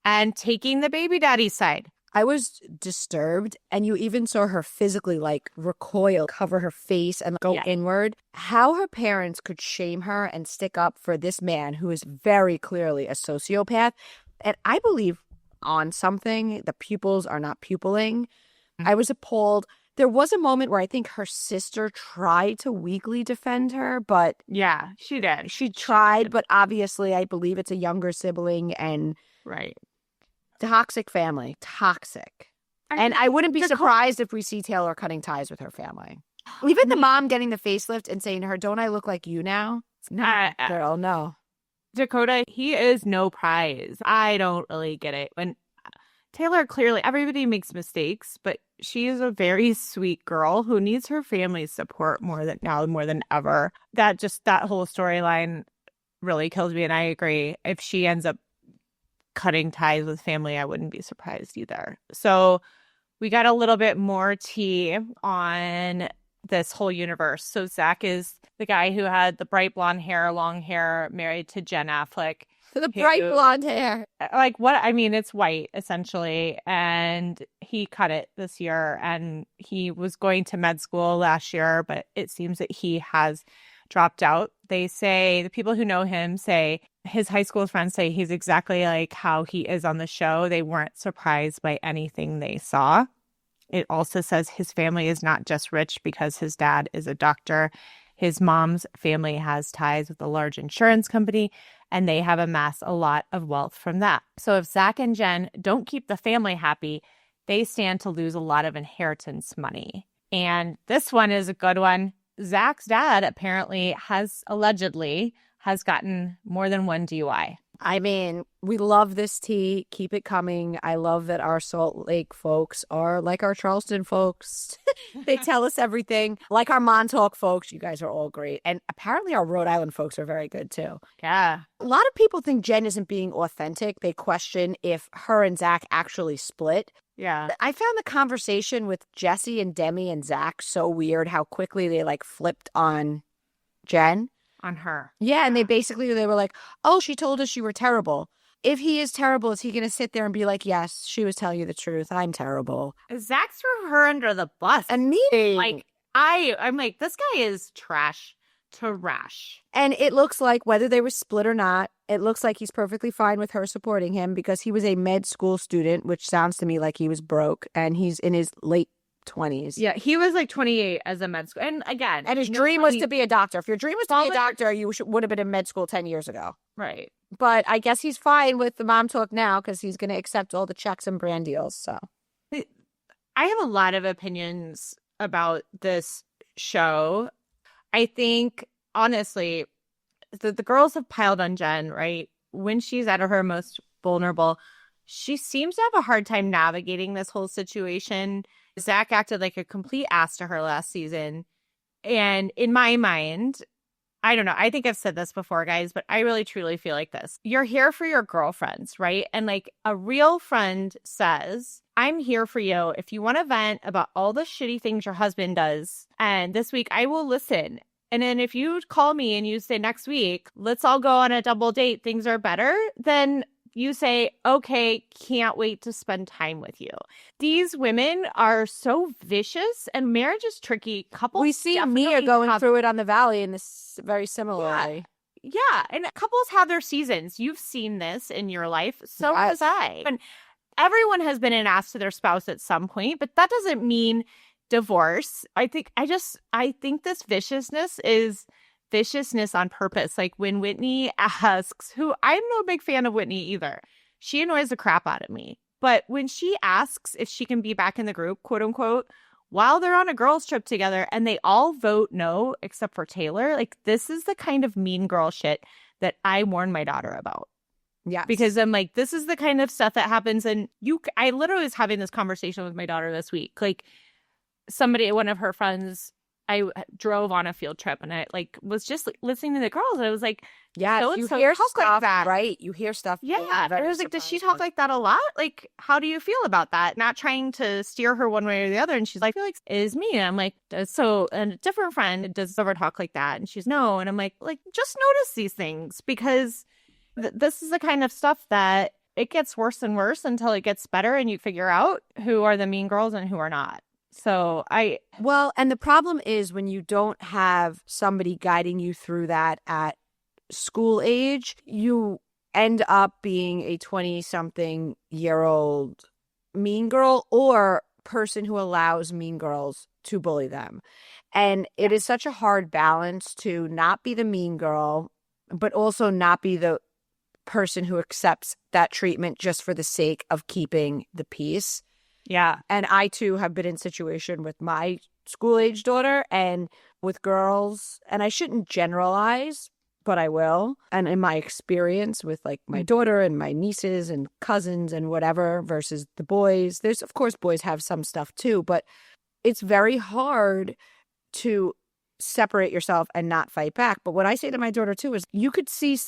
and taking the baby daddy's side. I was disturbed, and you even saw her physically, like, recoil, cover her face, and go inward. How her parents could shame her and stick up for this man who is very clearly a sociopath. And I believe on something, the pupils are not pupiling. I was appalled. There was a moment where I think her sister tried to weakly defend her, but... Yeah, she did. She tried, but obviously I believe it's a younger sibling and... Right. Toxic family. Toxic. And I wouldn't be surprised if we see Taylor cutting ties with her family. Even the mom getting the facelift and saying to her, don't I look like you now? No, girl, no. Dakota, he is no prize. I don't really get it. When Taylor, clearly, everybody makes mistakes, but she is a very sweet girl who needs her family's support more than ever. That whole storyline really kills me, and I agree. If she ends up cutting ties with family, I wouldn't be surprised either. So we got a little bit more tea on this whole universe. So Zach is the guy who had the bright blonde hair, long hair, married to Jen Affleck. The bright blonde hair. Like what? I mean, it's white essentially. And he cut it this year, and he was going to med school last year, but it seems that he has dropped out. They say, the people who know him say, his high school friends say he's exactly like how he is on the show. They weren't surprised by anything they saw. It also says his family is not just rich because his dad is a doctor. His mom's family has ties with a large insurance company, and they have amassed a lot of wealth from that. So if Zach and Jen don't keep the family happy, they stand to lose a lot of inheritance money. And this one is a good one. Zach's dad apparently allegedly has gotten more than one DUI. I mean, we love this tea. Keep it coming. I love that our Salt Lake folks are like our Charleston folks. They tell us everything. Like our Montauk folks, you guys are all great. And apparently our Rhode Island folks are very good too. Yeah. A lot of people think Jen isn't being authentic. They question if her and Zach actually split. Yeah. I found the conversation with Jessi and Demi and Zach so weird, how quickly they like flipped on Jen. On her. Yeah, and they were like, oh, she told us you were terrible. If he is terrible, is he going to sit there and be like, yes, she was telling you the truth. I'm terrible. Zach threw her under the bus. And me. Like, I'm like, this guy is trash to rash. And it looks like, whether they were split or not, it looks like he's perfectly fine with her supporting him because he was a med school student, which sounds to me like he was broke, and he's in his late 20s. Yeah, he was like 28 as a med school. And again, and his dream was to be a doctor. If your dream was to be a doctor, you would have been in med school 10 years ago. Right. But I guess he's fine with the Momtok now because he's going to accept all the checks and brand deals. So I have a lot of opinions about this show. I think, honestly, the girls have piled on Jen, right? When she's at her most vulnerable, she seems to have a hard time navigating this whole situation. Zach acted like a complete ass to her last season. And in my mind, I don't know, I think I've said this before, guys, but I really truly feel like this. You're here for your girlfriends, right? And like a real friend says, I'm here for you. If you want to vent about all the shitty things your husband does, and this week I will listen. And then if you call me and you say next week, let's all go on a double date, things are better, then you say, okay, can't wait to spend time with you. These women are so vicious, and marriage is tricky. Couples, we see Mia going through it on the Valley in this very similarly. Yeah, and couples have their seasons. You've seen this in your life. So has I. And everyone has been an ass to their spouse at some point, but that doesn't mean divorce. I think this viciousness is viciousness on purpose. Like when Whitney asks, who I'm no big fan of Whitney either. She annoys the crap out of me. But when she asks if she can be back in the group, quote unquote, while they're on a girls trip together and they all vote no, except for Taylor, like this is the kind of mean girl shit that I warn my daughter about. Yeah. Because I'm like, this is the kind of stuff that happens. And I literally was having this conversation with my daughter this week. Like one of her friends, I drove on a field trip and I was just listening to the girls. And I was like, yeah, so you hear stuff like that, right? You hear stuff. Yeah. And I was like, does she talk like that a lot? Like, how do you feel about that? Not trying to steer her one way or the other. And she's like, I feel like it is me. And I'm like, so, and a different friend, does ever talk like that? And she's no. And I'm like, just notice these things because this is the kind of stuff that it gets worse and worse until it gets better and you figure out who are the mean girls and who are not. So and the problem is when you don't have somebody guiding you through that at school age, you end up being a 20-something-year-old mean girl or person who allows mean girls to bully them. And it is such a hard balance to not be the mean girl, but also not be the person who accepts that treatment just for the sake of keeping the peace. Yeah. And I, too, have been in situation with my school-age daughter and with girls. And I shouldn't generalize, but I will. And in my experience with, my daughter and my nieces and cousins and whatever versus the boys, of course, boys have some stuff, too. But it's very hard to separate yourself and not fight back. But what I say to my daughter, too, is you could see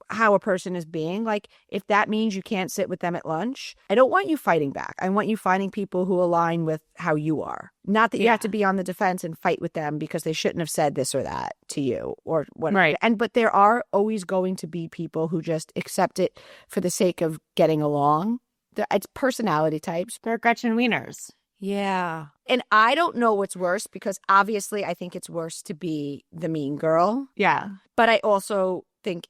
how a person is being. Like, if that means you can't sit with them at lunch, I don't want you fighting back. I want you finding people who align with how you are. Not that you have to be on the defense and fight with them because they shouldn't have said this or that to you or what. Right. But there are always going to be people who just accept it for the sake of getting along. It's personality types. They're Gretchen Wieners. Yeah. And I don't know what's worse, because obviously I think it's worse to be the mean girl. Yeah. But I also think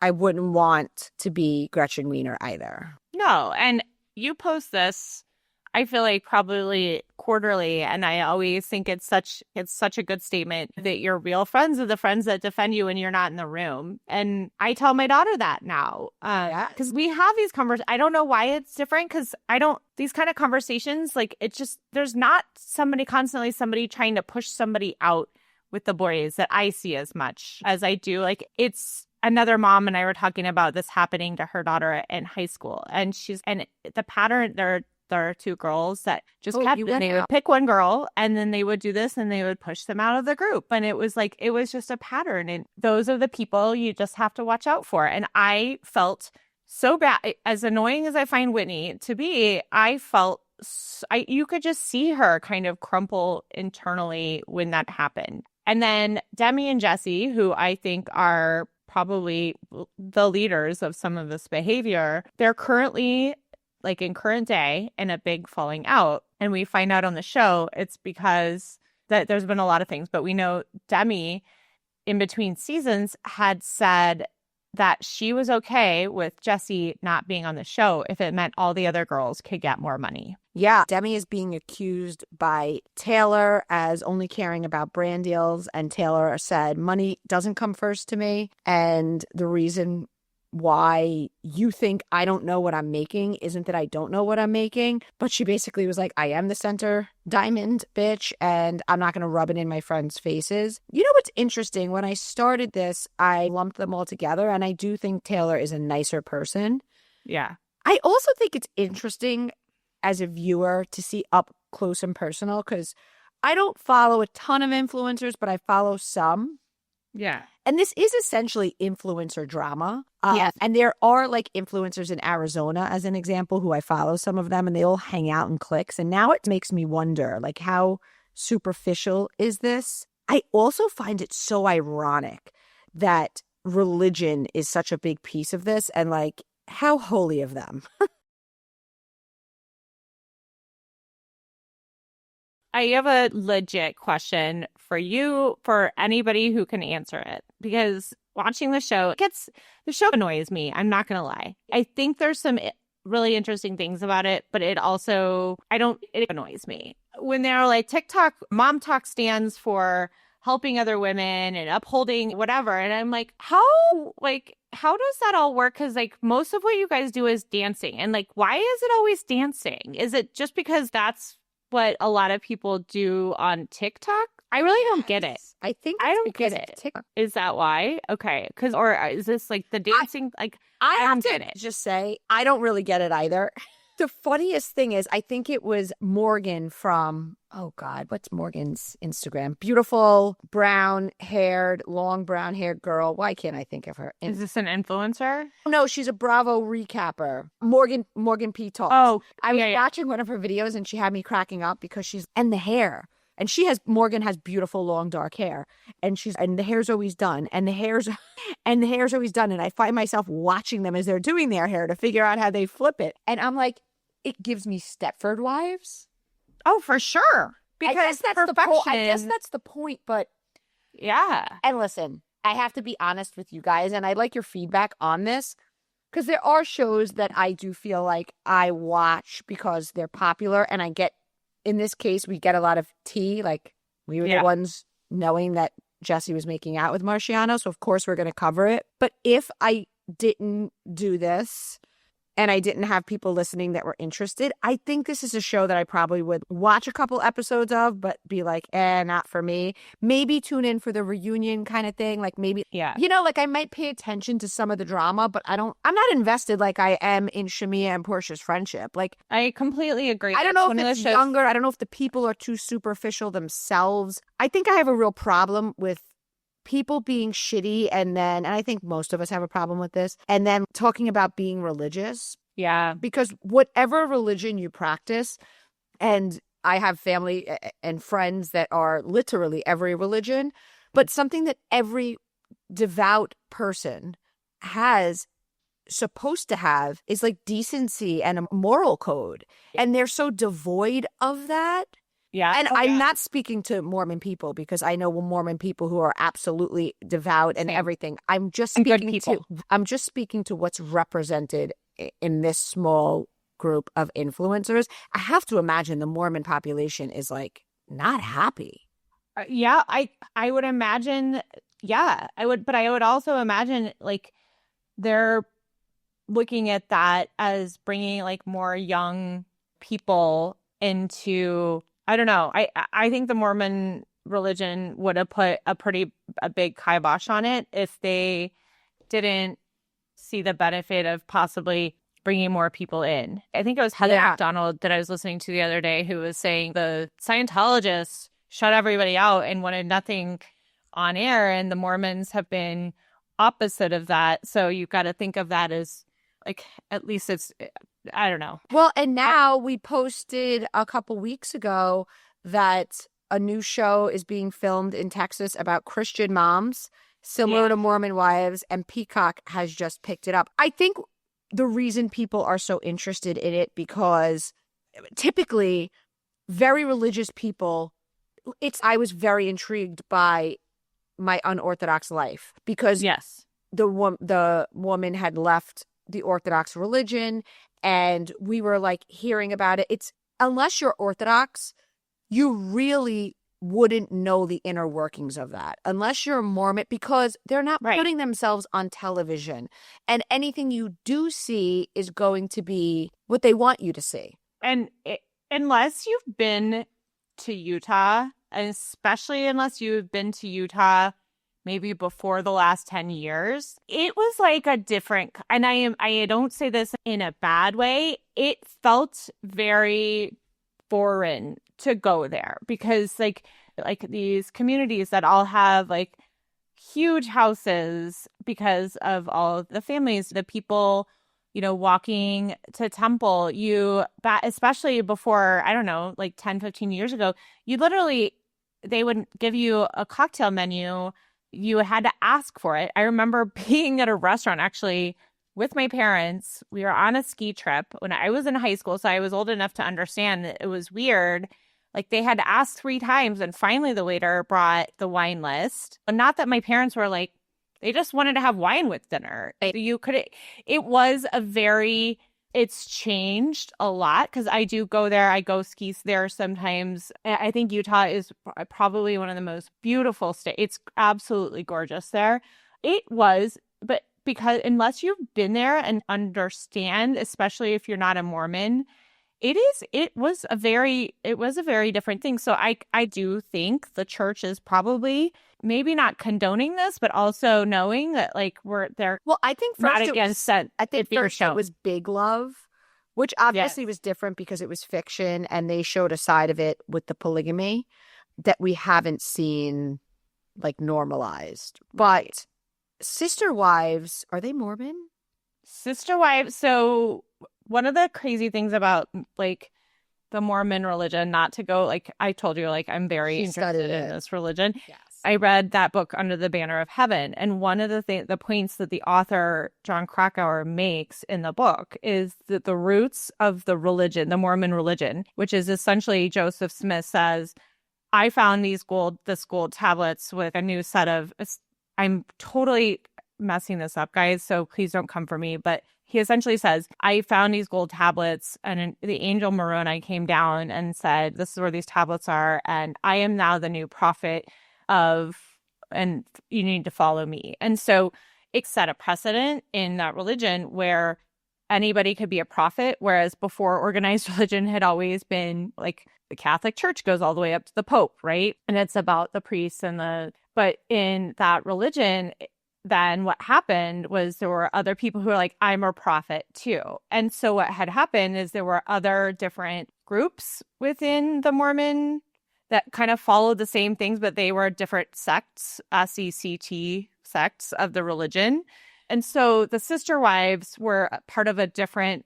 I wouldn't want to be Gretchen Wiener either. No. And you post this, I feel like probably quarterly, and I always think it's such a good statement that your real friends are the friends that defend you when you're not in the room. And I tell my daughter that now, because we have these conversations. I don't know why it's different, because these kind of conversations, like, it just, there's not somebody trying to push somebody out with the boys that I see as much as I do. Like, it's another mom and I were talking about this happening to her daughter in high school, and the pattern, there are two girls that just they would pick one girl and then they would do this and they would push them out of the group. And it was just a pattern. And those are the people you just have to watch out for. And I felt so bad. As annoying as I find Whitney to be, I felt you could just see her kind of crumple internally when that happened. And then Demi and Jessi, who I think are probably the leaders of some of this behavior, they're currently, like, in current day, in a big falling out. And we find out on the show it's because that there's been a lot of things, but we know Demi, in between seasons, had said that she was okay with Jessi not being on the show if it meant all the other girls could get more money. Yeah, Demi is being accused by Taylor as only caring about brand deals, and Taylor said, money doesn't come first to me, and the reason why you think I don't know what I'm making isn't that I don't know what I'm making. But she basically was like, I am the center diamond, bitch, and I'm not going to rub it in my friends' faces. You know what's interesting? When I started this, I lumped them all together, and I do think Taylor is a nicer person. Yeah. I also think it's interesting as a viewer to see up close and personal, because I don't follow a ton of influencers, but I follow some. Yeah. And this is essentially influencer drama. Yes. And there are, like, influencers in Arizona, as an example, who I follow some of them, and they all hang out in cliques. And now it makes me wonder, like, how superficial is this? I also find it so ironic that religion is such a big piece of this, and, like, how holy of them. I have a legit question for you, for anybody who can answer it, because watching the show annoys me. I'm not going to lie. I think there's some really interesting things about it, but it annoys me. When they're like, TikTok, Momtok stands for helping other women and upholding whatever. And I'm like, how does that all work? Because, like, most of what you guys do is dancing. And, like, why is it always dancing? Is it just because that's what a lot of people do on TikTok? I really don't get it. I think I don't get it. TikTok. Is that why? Okay. Or is this like the dancing? I don't have get to it. just say, I don't really get it either. The funniest thing is, I think it was Morgan from, oh God, what's Morgan's Instagram? Beautiful, long brown haired girl. Why can't I think of her? Is this an influencer? No, she's a Bravo recapper. Morgan P. Talks. Oh, I was watching one of her videos and she had me cracking up because and the hair. And Morgan has beautiful long dark hair, and the hair's always done, and the hair's always done. And I find myself watching them as they're doing their hair to figure out how they flip it. And I'm like, it gives me Stepford Wives. Oh, for sure. Because I guess that's the point. But yeah. And listen, I have to be honest with you guys, and I'd like your feedback on this, because there are shows that I do feel like I watch because they're popular, and I get, in this case, we get a lot of tea. Like, we were the ones knowing that Jessi was making out with Marciano, so of course we're going to cover it. But if I didn't do this and I didn't have people listening that were interested, I think this is a show that I probably would watch a couple episodes of, but be like, not for me. Maybe tune in for the reunion kind of thing. Like, maybe, like, I might pay attention to some of the drama, but I'm not invested like I am in Shamia and Portia's friendship. Like, I completely agree. I don't know if it's younger. I don't know if the people are too superficial themselves. I think I have a real problem with people being shitty and I think most of us have a problem with this, and then talking about being religious. Yeah. Because whatever religion you practice, and I have family and friends that are literally every religion, but something that every devout person has supposed to have is like decency and a moral code. And they're so devoid of that. Yeah. And I'm not speaking to Mormon people because I know Mormon people who are absolutely devout and everything. I'm just speaking to what's represented in this small group of influencers. I have to imagine the Mormon population is like not happy. Yeah, I would imagine. Yeah, I would, but I would also imagine like they're looking at that as bringing like more young people into. I don't know. I think the Mormon religion would have put a big kibosh on it if they didn't see the benefit of possibly bringing more people in. I think it was Heather McDonald that I was listening to the other day who was saying the Scientologists shut everybody out and wanted nothing on air, and the Mormons have been opposite of that. So you've got to think of that as like, at least it's, I don't know. Well, and now we posted a couple weeks ago that a new show is being filmed in Texas about Christian moms, similar to Mormon Wives, and Peacock has just picked it up. I think the reason people are so interested in it because typically very religious people, I was very intrigued by my unorthodox life because the woman had left the Orthodox religion, and we were like hearing about it. It's unless you're Orthodox, you really wouldn't know the inner workings of that unless you're a Mormon, because they're not putting themselves on television, and anything you do see is going to be what they want you to see. And unless you've been to Utah, and especially unless you've been to Utah maybe before the last 10 years, it was like a different, and I don't say this in a bad way, it felt very foreign to go there because like these communities that all have like huge houses because of all of the families, the people, you know, walking to temple, especially before, I don't know, like 10, 15 years ago, they would give you a cocktail menu. You had to ask for it. I remember being at a restaurant actually with my parents. We were on a ski trip when I was in high school, so I was old enough to understand that it was weird. Like they had to ask 3 times, and finally the waiter brought the wine list. And not that my parents were like, they just wanted to have wine with dinner. It's changed a lot because I do go there. I go ski there sometimes. I think Utah is probably one of the most beautiful states. It's absolutely gorgeous there. It was, but because unless you've been there and understand, especially if you're not a Mormon, it was a very different thing. So I do think the church is probably maybe not condoning this, but also knowing that like I think not against that. I think first it was Big Love, which obviously was different because it was fiction and they showed a side of it with the polygamy that we haven't seen like normalized. But Sister Wives, are they Mormon? Sister Wives, so one of the crazy things about like the Mormon religion, not to go like I told you, like I'm very interested in this religion. Yes. I read that book Under the Banner of Heaven, and one of the points that the author John Krakauer makes in the book is that the roots of the religion, the Mormon religion, which is essentially Joseph Smith says, I found this gold tablets with a new set of. I'm totally messing this up, guys, so please don't come for me, but he essentially says, I found these gold tablets and the angel Moroni came down and said, this is where these tablets are. And I am now the new prophet and you need to follow me. And so it set a precedent in that religion where anybody could be a prophet. Whereas before, organized religion had always been like the Catholic Church goes all the way up to the Pope, right? And it's about the priests but in that religion, then what happened was there were other people who were like, I'm a prophet too. And so what had happened is there were other different groups within the Mormon that kind of followed the same things, but they were different sects, SECT sects of the religion. And so the sister wives were part of a different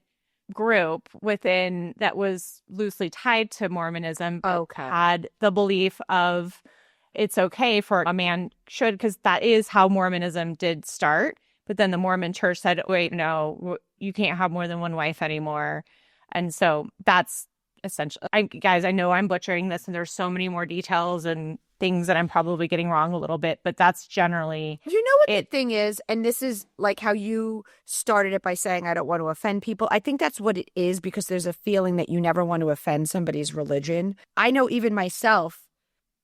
group within that was loosely tied to Mormonism, but had the belief of it's okay for a man should, because that is how Mormonism did start. But then the Mormon church said, wait, no, you can't have more than one wife anymore. And so that's essential. Guys, I know I'm butchering this and there's so many more details and things that I'm probably getting wrong a little bit, but that's generally You know what the thing is, and this is like how you started it by saying I don't want to offend people. I think that's what it is, because there's a feeling that you never want to offend somebody's religion. I know even myself,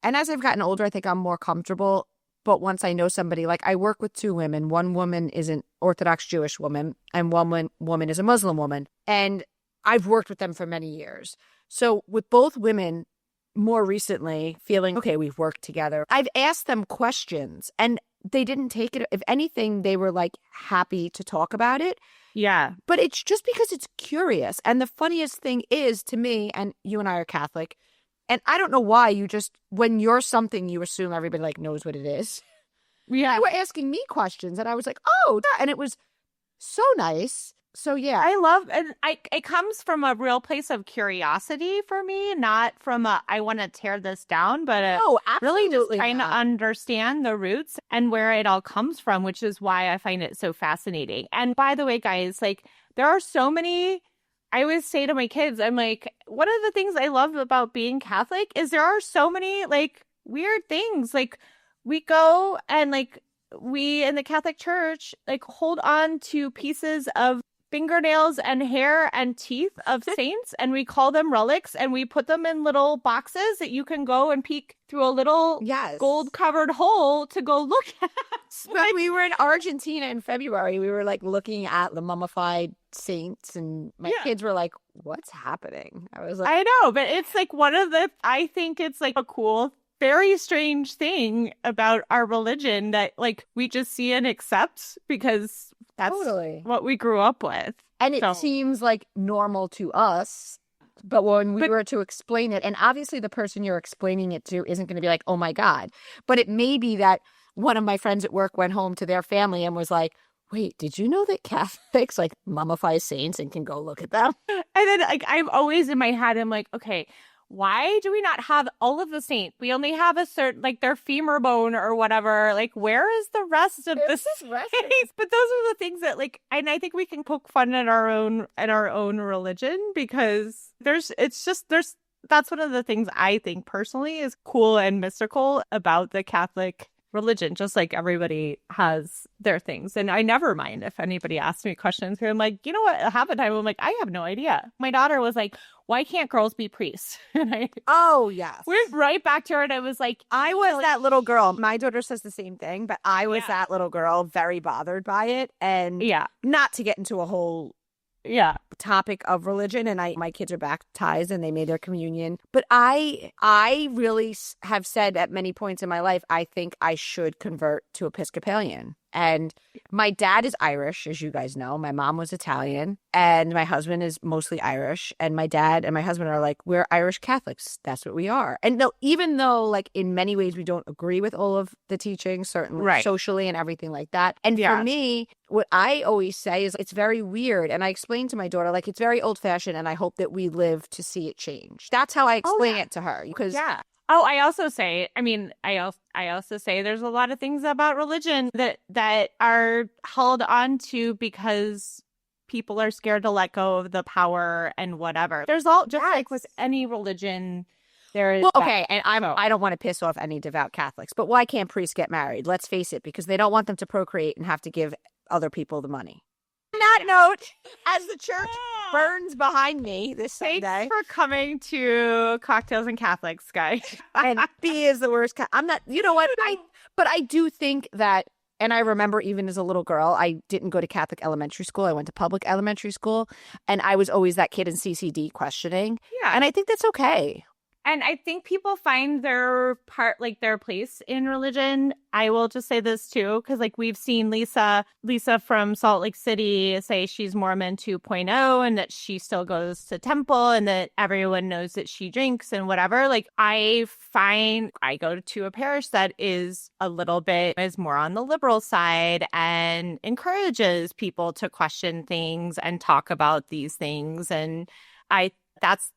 and as I've gotten older, I think I'm more comfortable. But once I know somebody, like I work with two women. One woman is an Orthodox Jewish woman and one woman is a Muslim woman. And I've worked with them for many years. So with both women, more recently, feeling, okay, we've worked together, I've asked them questions and they didn't take it. If anything, they were like happy to talk about it. Yeah. But it's just because it's curious. And the funniest thing is, to me, and you and I are Catholic, and I don't know why you just, when you're something, you assume everybody like knows what it is. Yeah. They were asking me questions and I was like, oh, and it was so nice. So yeah, I love, and it comes from a real place of curiosity for me, not from a I want to tear this down, but really just trying to understand the roots and where it all comes from, which is why I find it so fascinating. And by the way, guys, like there are so many. I always say to my kids, I'm like, one of the things I love about being Catholic is there are so many like weird things. Like we go and like we in the Catholic Church like hold on to pieces of fingernails and hair and teeth of saints, and we call them relics, and we put them in little boxes that you can go and peek through a little gold covered hole to go look at. When we were in Argentina in February, we were like looking at the mummified saints, and my kids were like, what's happening? I was like, I know, but it's like I think it's like a cool, very strange thing about our religion that like we just see and accept because that's what we grew up with. And it seems like normal to us. But when we were to explain it, and obviously the person you're explaining it to isn't going to be like, oh my God. But it may be that one of my friends at work went home to their family and was like, wait, did you know that Catholics like mummify saints and can go look at them? And then like I'm always in my head, I'm like, okay, why do we not have all of the saints? We only have a certain, like their femur bone or whatever. Like, where is the rest of this? But those are the things that, like, and I think we can poke fun at our own religion because that's one of the things I think personally is cool and mystical about the Catholic religion, just like everybody has their things. And I never mind if anybody asks me questions. I'm like, you know what? Half the time I'm like, I have no idea. My daughter was like, why can't girls be priests? And I went right back to her and I was like, I was that little girl. My daughter says the same thing, but I was that little girl, very bothered by it. And not to get into a whole topic of religion, and my kids are baptized and they made their communion, but I really have said at many points in my life I think I should convert to Episcopalian. And my dad is Irish, as you guys know. My mom was Italian, and my husband is mostly Irish. And my dad and my husband are like, we're Irish Catholics. That's what we are. And no, even though, like, in many ways we don't agree with all of the teachings, certainly socially and everything like that. And for me, what I always say is it's very weird. And I explain to my daughter, like, it's very old fashioned, and I hope that we live to see it change. That's how I explain it to her. Because Oh, I also say, I also say there's a lot of things about religion that are held on to because people are scared to let go of the power and whatever. There's all, just like with any religion, there is. Well, okay, and I don't want to piss off any devout Catholics, but why can't priests get married? Let's face it, because they don't want them to procreate and have to give other people the money. On that note, as the church burns behind me this Sunday. Thanks for coming to Cocktails and Catholics, guys. And B is the worst. I'm not, you know what? But I do think that, and I remember even as a little girl, I didn't go to Catholic elementary school. I went to public elementary school, and I was always that kid in CCD questioning. Yeah. And I think that's okay. And I think people find their place in religion. I will just say this too, because like we've seen Lisa from Salt Lake City say she's Mormon 2.0 and that she still goes to temple and that everyone knows that she drinks and whatever. Like I go to a parish that is more on the liberal side and encourages people to question things and talk about these things. And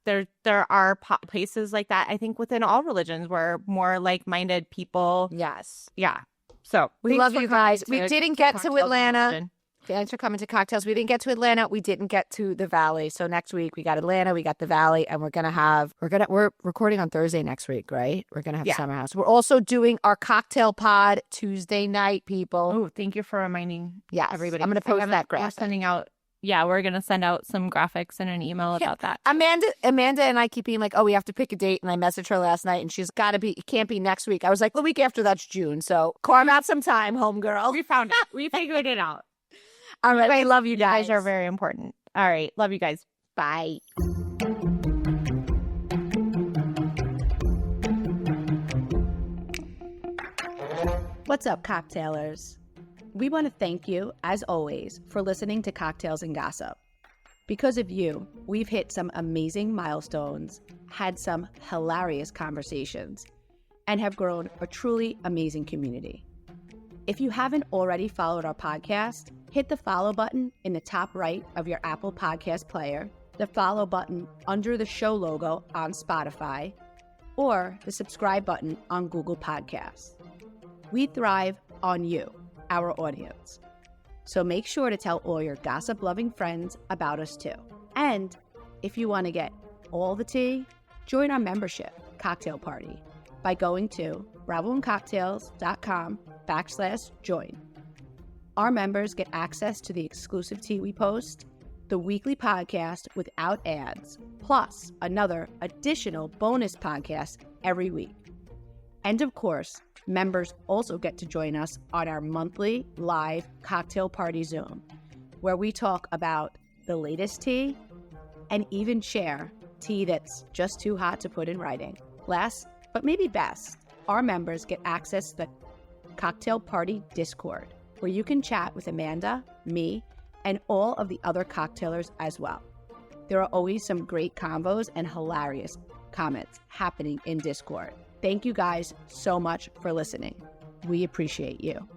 there are places like that, I think, within all religions where more like-minded people. Yes. Yeah. So we love you guys. We didn't get to Atlanta. Thanks for coming to Cocktails. We didn't get to Atlanta. We didn't get to the Valley. So next week we got Atlanta, we got the Valley, and we're recording on Thursday next week, right? We're going to have Summer House. We're also doing our cocktail pod Tuesday night, people. Oh, thank you for reminding everybody. I'm going to post that graphic. We're going to send out some graphics and an email about that. Amanda and I keep being like, oh, we have to pick a date. And I messaged her last night and she's it can't be next week. I was like, the week after that's June. So carve out some time, homegirl. We found it. We figured it out. All right. I love you guys. You guys are very important. All right. Love you guys. Bye. What's up, cocktailers? We want to thank you, as always, for listening to Cocktails and Gossip. Because of you, we've hit some amazing milestones, had some hilarious conversations, and have grown a truly amazing community. If you haven't already followed our podcast, hit the follow button in the top right of your Apple Podcast player, the follow button under the show logo on Spotify, or the subscribe button on Google Podcasts. We thrive on you, our audience. So make sure to tell all your gossip-loving friends about us too. And if you want to get all the tea, join our membership cocktail party by going to bravoandcocktails.com/join. Our members get access to the exclusive tea we post, the weekly podcast without ads, plus another additional bonus podcast every week. And of course, members also get to join us on our monthly live cocktail party Zoom, where we talk about the latest tea and even share tea that's just too hot to put in writing. Last, but maybe best, our members get access to the Cocktail Party Discord, where you can chat with Amanda, me, and all of the other cocktailers as well. There are always some great convos and hilarious comments happening in Discord. Thank you guys so much for listening. We appreciate you.